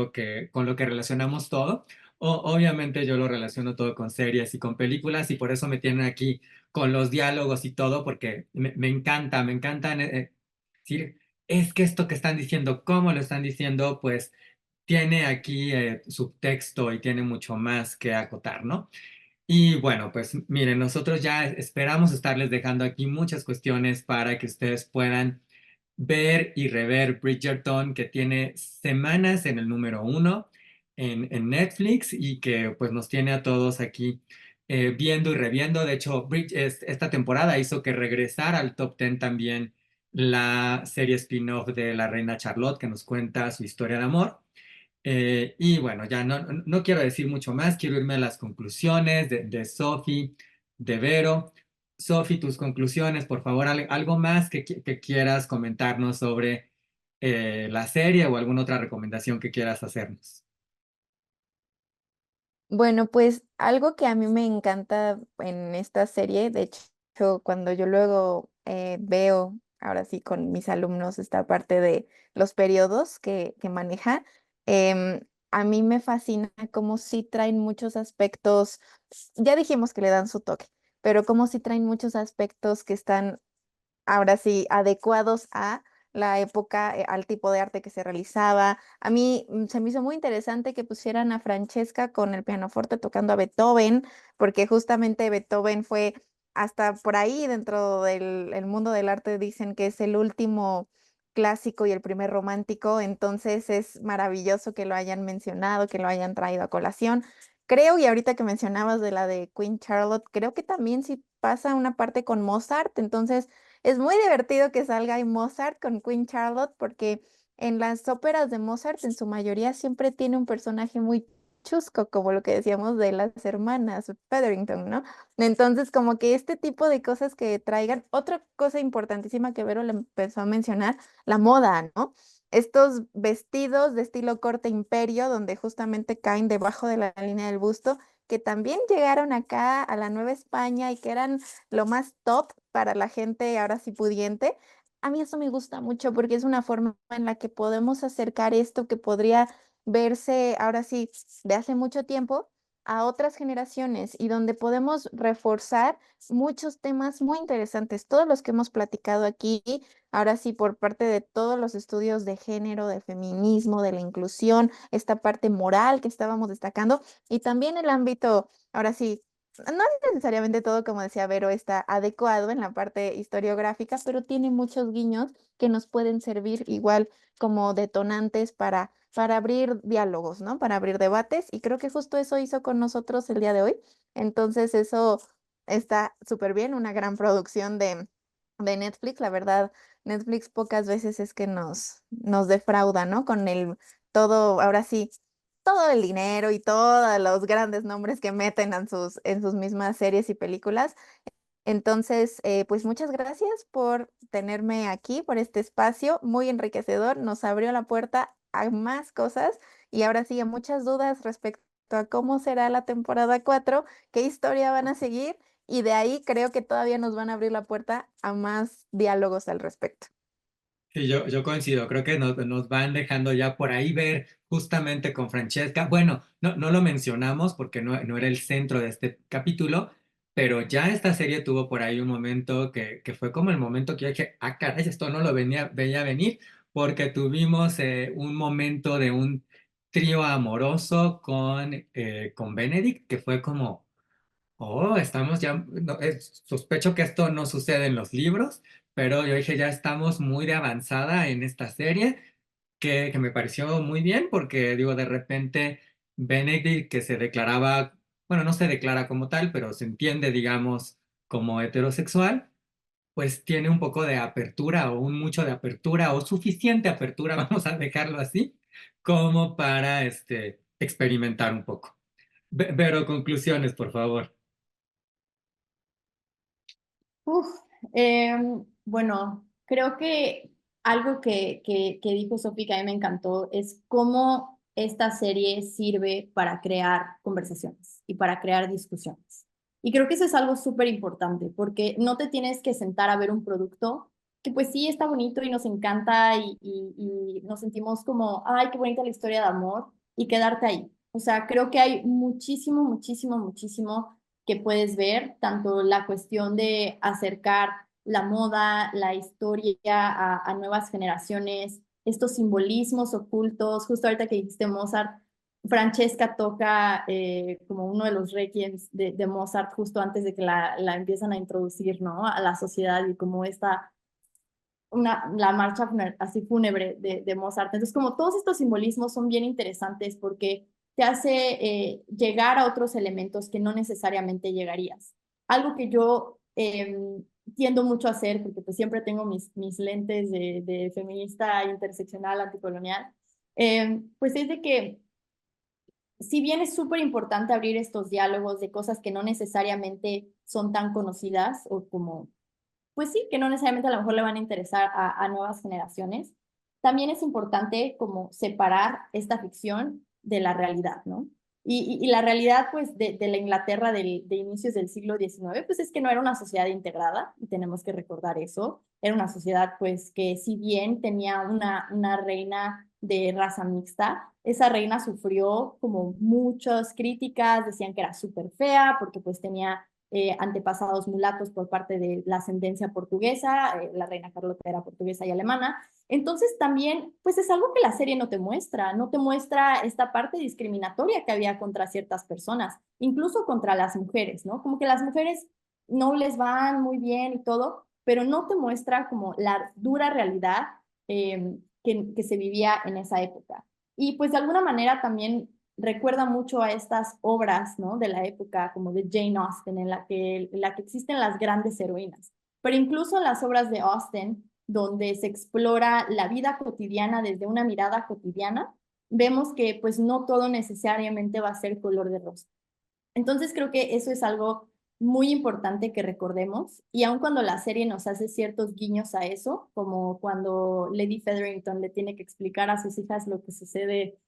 con lo que relacionamos todo. Obviamente yo lo relaciono todo con series y con películas y por eso me tienen aquí con los diálogos y todo, porque me encanta, me encantan. Sí, es que esto que están diciendo, cómo lo están diciendo, pues tiene aquí subtexto y tiene mucho más que acotar, ¿no? Y bueno, pues miren, nosotros ya esperamos estarles dejando aquí muchas cuestiones para que ustedes puedan ver y rever Bridgerton, que tiene semanas en el número uno en Netflix y que pues nos tiene a todos aquí viendo y reviendo. De hecho, esta temporada hizo que regresara al top 10 también la serie spin-off de La Reina Charlotte, que nos cuenta su historia de amor. Y bueno, ya no quiero decir mucho más, quiero irme a las conclusiones de Sophie, de Vero. Sophie, tus conclusiones, por favor, algo más que quieras comentarnos sobre la serie o alguna otra recomendación que quieras hacernos. Bueno, pues algo que a mí me encanta en esta serie, de hecho, cuando yo luego veo, ahora sí, con mis alumnos esta parte de los periodos que maneja, em, a mí me fascina cómo sí traen muchos aspectos, ya dijimos que le dan su toque, pero cómo sí traen muchos aspectos que están ahora sí, adecuados a la época, al tipo de arte que se realizaba. A mí se me hizo muy interesante que pusieran a Francesca con el pianoforte tocando a Beethoven, porque justamente Beethoven fue hasta por ahí dentro del el mundo del arte dicen que es el último clásico y el primer romántico, entonces es maravilloso que lo hayan mencionado, que lo hayan traído a colación. Creo, y ahorita que mencionabas de la de Queen Charlotte, creo que también sí pasa una parte con Mozart, entonces es muy divertido que salga ahí Mozart con Queen Charlotte porque en las óperas de Mozart en su mayoría siempre tiene un personaje muy chusco, como lo que decíamos de las hermanas Featherington, ¿no? Entonces, como que este tipo de cosas que traigan, otra cosa importantísima que Vero le empezó a mencionar, la moda, ¿no? Estos vestidos de estilo corte imperio, donde justamente caen debajo de la línea del busto, que también llegaron acá a la Nueva España y que eran lo más top para la gente ahora sí pudiente. A mí eso me gusta mucho porque es una forma en la que podemos acercar esto que podría verse ahora sí de hace mucho tiempo a otras generaciones y donde podemos reforzar muchos temas muy interesantes, todos los que hemos platicado aquí, ahora sí por parte de todos los estudios de género, de feminismo, de la inclusión, esta parte moral que estábamos destacando y también el ámbito, ahora sí, no necesariamente todo, como decía Vero, está adecuado en la parte historiográfica, pero tiene muchos guiños que nos pueden servir igual como detonantes para abrir diálogos, ¿no? Para abrir debates. Y creo que justo eso hizo con nosotros el día de hoy. Entonces, eso está súper bien, una gran producción de Netflix. La verdad, Netflix pocas veces es que nos defrauda, ¿no? Con el todo, ahora sí todo el dinero y todos los grandes nombres que meten en sus mismas series y películas. Entonces, pues muchas gracias por tenerme aquí, por este espacio muy enriquecedor. Nos abrió la puerta a más cosas y ahora sí, a muchas dudas respecto a cómo será la temporada 4, qué historia van a seguir y de ahí creo que todavía nos van a abrir la puerta a más diálogos al respecto. Sí, yo coincido, creo que nos van dejando ya por ahí ver justamente con Francesca. Bueno, no lo mencionamos porque no era el centro de este capítulo, pero ya esta serie tuvo por ahí un momento que fue como el momento que yo dije, ah, caray, esto no lo veía venir, porque tuvimos un momento de un trío amoroso con Benedict, que fue como... Oh, estamos ya, sospecho que esto no sucede en los libros, pero yo dije, ya estamos muy de avanzada en esta serie, que me pareció muy bien, porque digo, de repente Benedict, que se declaraba, bueno, no se declara como tal, pero se entiende, digamos, como heterosexual, pues tiene un poco de apertura o un mucho de apertura o suficiente apertura, vamos a dejarlo así, como para experimentar un poco. Pero conclusiones, por favor. Uf, bueno, creo que algo que dijo Sofi que a mí me encantó es cómo esta serie sirve para crear conversaciones y para crear discusiones. Y creo que eso es algo súper importante porque no te tienes que sentar a ver un producto que pues sí está bonito y nos encanta y nos sentimos como, ay, qué bonita la historia de amor y quedarte ahí. O sea, creo que hay muchísimo, muchísimo, muchísimo que puedes ver, tanto la cuestión de acercar la moda, la historia a nuevas generaciones, estos simbolismos ocultos, justo ahorita que dijiste Mozart, Francesca toca como uno de los requiems de Mozart justo antes de que la empiezan a introducir, ¿no? A la sociedad y como esta la marcha así fúnebre de Mozart. Entonces, como todos estos simbolismos son bien interesantes porque te hace llegar a otros elementos que no necesariamente llegarías. Algo que yo tiendo mucho a hacer, porque pues siempre tengo mis lentes de feminista, interseccional, anticolonial, pues es de que si bien es súper importante abrir estos diálogos de cosas que no necesariamente son tan conocidas o como pues sí, que no necesariamente a lo mejor le van a interesar a nuevas generaciones. También es importante como separar esta ficción de la realidad, ¿no? Y la realidad, pues, de la Inglaterra de inicios del siglo XIX, pues es que no era una sociedad integrada, y tenemos que recordar eso. Era una sociedad, pues, que si bien tenía una reina de raza mixta, esa reina sufrió como muchas críticas, decían que era súper fea, porque pues tenía antepasados mulatos por parte de la ascendencia portuguesa, la reina Carlota era portuguesa y alemana. Entonces también, pues es algo que la serie no te muestra esta parte discriminatoria que había contra ciertas personas, incluso contra las mujeres, ¿no? Como que las mujeres no les van muy bien y todo, pero no te muestra como la dura realidad que se vivía en esa época. Y pues de alguna manera también recuerda mucho a estas obras, ¿no? De la época, como de Jane Austen, en la que existen las grandes heroínas. Pero incluso en las obras de Austen, donde se explora la vida cotidiana desde una mirada cotidiana, vemos que pues no todo necesariamente va a ser color de rosa. Entonces creo que eso es algo muy importante que recordemos, y aun cuando la serie nos hace ciertos guiños a eso, como cuando Lady Featherington le tiene que explicar a sus hijas lo que sucede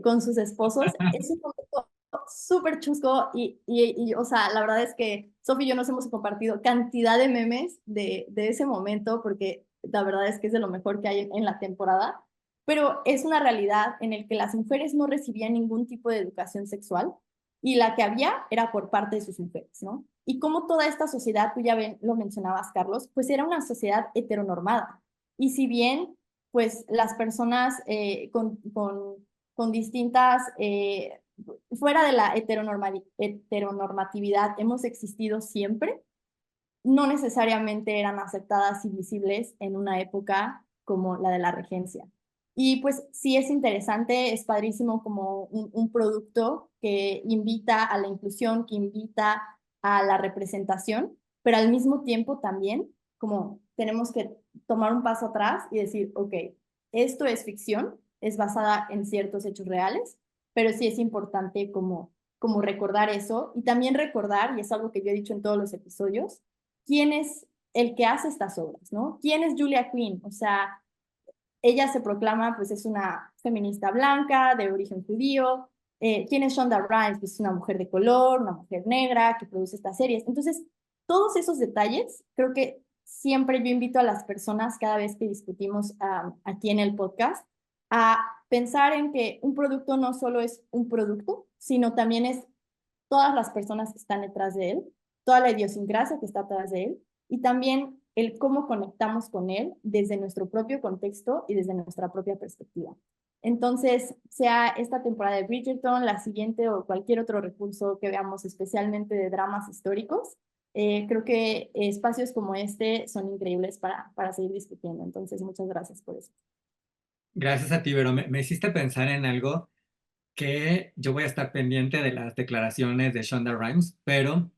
con sus esposos, es un momento súper chusco o sea, la verdad es que Sophie y yo nos hemos compartido cantidad de memes de ese momento, porque la verdad es que es de lo mejor que hay en la temporada, pero es una realidad en el que las mujeres no recibían ningún tipo de educación sexual, y la que había era por parte de sus mujeres, ¿no? Y como toda esta sociedad, tú ya lo mencionabas, Carlos, pues era una sociedad heteronormada. Y si bien, pues las personas con distintas, fuera de la heteronormatividad, hemos existido siempre, no necesariamente eran aceptadas y visibles en una época como la de la regencia. Y pues sí es interesante, es padrísimo como un producto que invita a la inclusión, que invita a la representación, pero al mismo tiempo también como tenemos que tomar un paso atrás y decir, ok, esto es ficción, es basada en ciertos hechos reales, pero sí es importante como recordar eso, y también recordar, y es algo que yo he dicho en todos los episodios, quién es el que hace estas obras, ¿no? ¿Quién es Julia Quinn? O sea, ella se proclama, pues es una feminista blanca de origen judío. ¿Quién es Shonda Rhimes? Pues es una mujer de color, una mujer negra que produce estas series. Entonces, todos esos detalles, creo que siempre yo invito a las personas cada vez que discutimos aquí en el podcast a pensar en que un producto no solo es un producto, sino también es todas las personas que están detrás de él, toda la idiosincrasia que está detrás de él, y también el cómo conectamos con él desde nuestro propio contexto y desde nuestra propia perspectiva. Entonces, sea esta temporada de Bridgerton, la siguiente o cualquier otro recurso que veamos, especialmente de dramas históricos, creo que espacios como este son increíbles para seguir discutiendo. Entonces, muchas gracias por eso. Gracias a ti, Vero. Me hiciste pensar en algo que yo voy a estar pendiente de las declaraciones de Shonda Rhimes, pero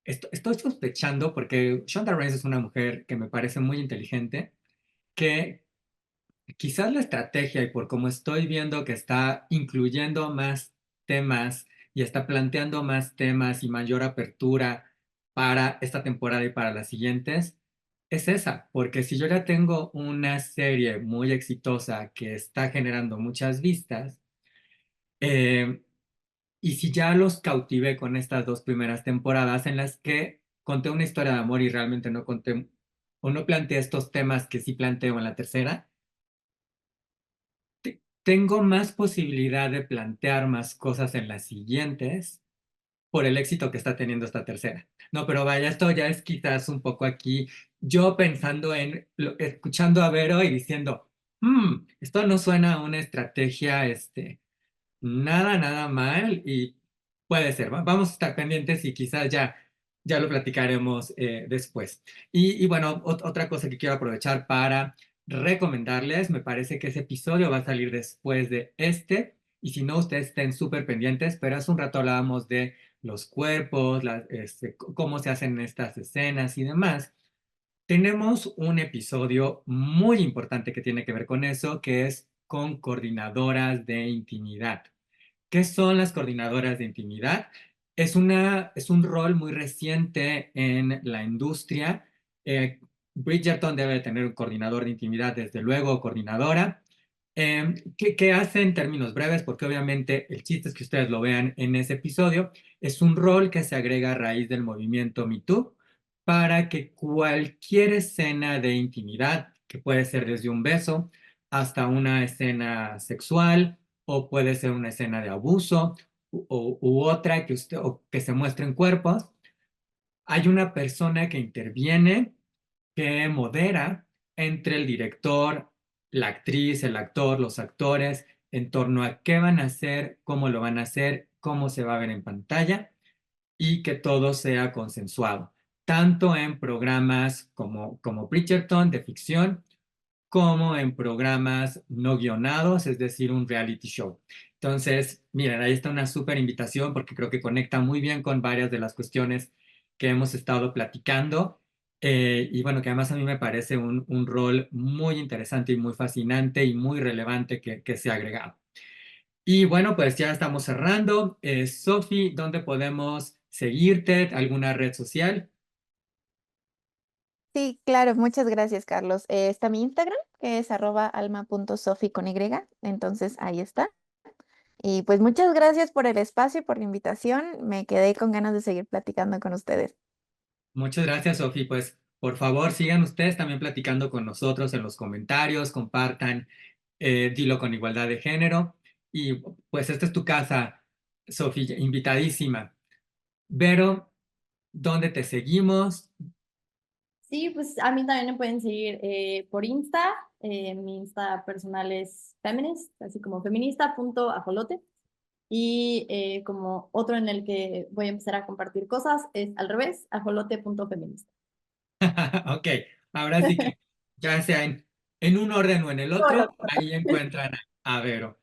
estoy sospechando porque Shonda Rhimes es una mujer que me parece muy inteligente, que quizás la estrategia y por cómo estoy viendo que está incluyendo más temas y está planteando más temas y mayor apertura para esta temporada y para las siguientes, es esa, porque si yo ya tengo una serie muy exitosa que está generando muchas vistas, eh, y si ya los cautivé con estas dos primeras temporadas en las que conté una historia de amor y realmente no conté o no planteé estos temas que sí planteo en la tercera, tengo más posibilidad de plantear más cosas en las siguientes por el éxito que está teniendo esta tercera. No, pero vaya, esto ya es quizás un poco aquí yo pensando escuchando a Vero y diciendo, esto no suena a una estrategia, nada, nada mal y puede ser. Vamos a estar pendientes y quizás ya lo platicaremos después. Y bueno, otra cosa que quiero aprovechar para recomendarles, me parece que ese episodio va a salir después de este, y si no, ustedes estén súper pendientes, pero hace un rato hablábamos de los cuerpos, cómo se hacen estas escenas y demás. Tenemos un episodio muy importante que tiene que ver con eso, que es con coordinadoras de intimidad. ¿Qué son las coordinadoras de intimidad? Es un rol muy reciente en la industria. Bridgerton debe tener un coordinador de intimidad, desde luego, coordinadora. ¿Qué hace en términos breves? Porque obviamente el chiste es que ustedes lo vean en ese episodio. Es un rol que se agrega a raíz del movimiento Me Too para que cualquier escena de intimidad, que puede ser desde un beso hasta una escena sexual, o puede ser una escena de abuso, u otra que usted, o que se muestren cuerpos, hay una persona que interviene, que modera entre el director, la actriz, el actor, los actores, en torno a qué van a hacer, cómo lo van a hacer, cómo se va a ver en pantalla y que todo sea consensuado, tanto en programas como Bridgerton de ficción, como en programas no guionados, es decir, un reality show. Entonces, miren, ahí está una súper invitación porque creo que conecta muy bien con varias de las cuestiones que hemos estado platicando. Y bueno, que además a mí me parece un rol muy interesante y muy fascinante y muy relevante que se ha agregado. Y bueno, pues ya estamos cerrando. Sofi, ¿dónde podemos seguirte? ¿Alguna red social? Sí, claro, muchas gracias, Carlos. Está mi Instagram, que es @alma.sofi con Y, entonces ahí está. Y pues muchas gracias por el espacio y por la invitación. Me quedé con ganas de seguir platicando con ustedes. Muchas gracias, Sofi. Pues por favor, sigan ustedes también platicando con nosotros en los comentarios, compartan, dilo con igualdad de género. Y pues esta es tu casa, Sofi, invitadísima. Vero, ¿dónde te seguimos? Sí, pues a mí también me pueden seguir por Insta. Mi Insta personal es feminist, así como feminista.ajolote. Y como otro en el que voy a empezar a compartir cosas es al revés, ajolote.feminista. Ok, ahora sí que ya sea en un orden o en el otro, ahí encuentran a Vero.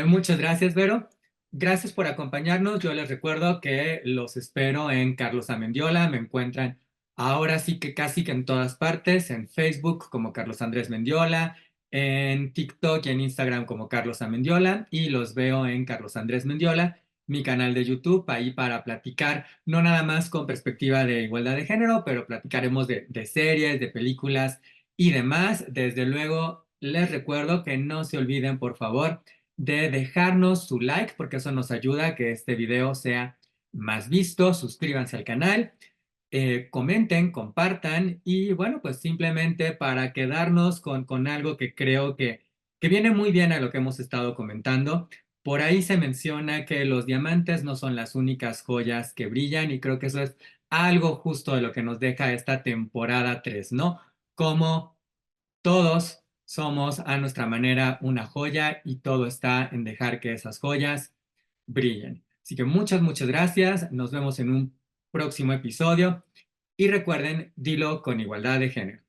Muchas gracias, Vero. Gracias por acompañarnos. Yo les recuerdo que los espero en Carlos Amendiola. Me encuentran ahora sí que casi que en todas partes, en Facebook como Carlos Andrés Mendiola, en TikTok y en Instagram como Carlos Amendiola, y los veo en Carlos Andrés Mendiola, mi canal de YouTube, ahí para platicar, no nada más con perspectiva de igualdad de género, pero platicaremos de series, de películas y demás. Desde luego, les recuerdo que no se olviden, por favor, de dejarnos su like, porque eso nos ayuda a que este video sea más visto. Suscríbanse al canal, comenten, compartan y bueno, pues simplemente para quedarnos con algo que creo que viene muy bien a lo que hemos estado comentando. Por ahí se menciona que los diamantes no son las únicas joyas que brillan y creo que eso es algo justo de lo que nos deja esta temporada 3, ¿no? Como todos somos a nuestra manera una joya y todo está en dejar que esas joyas brillen. Así que muchas gracias. Nos vemos en un próximo episodio y recuerden, dilo con igualdad de género.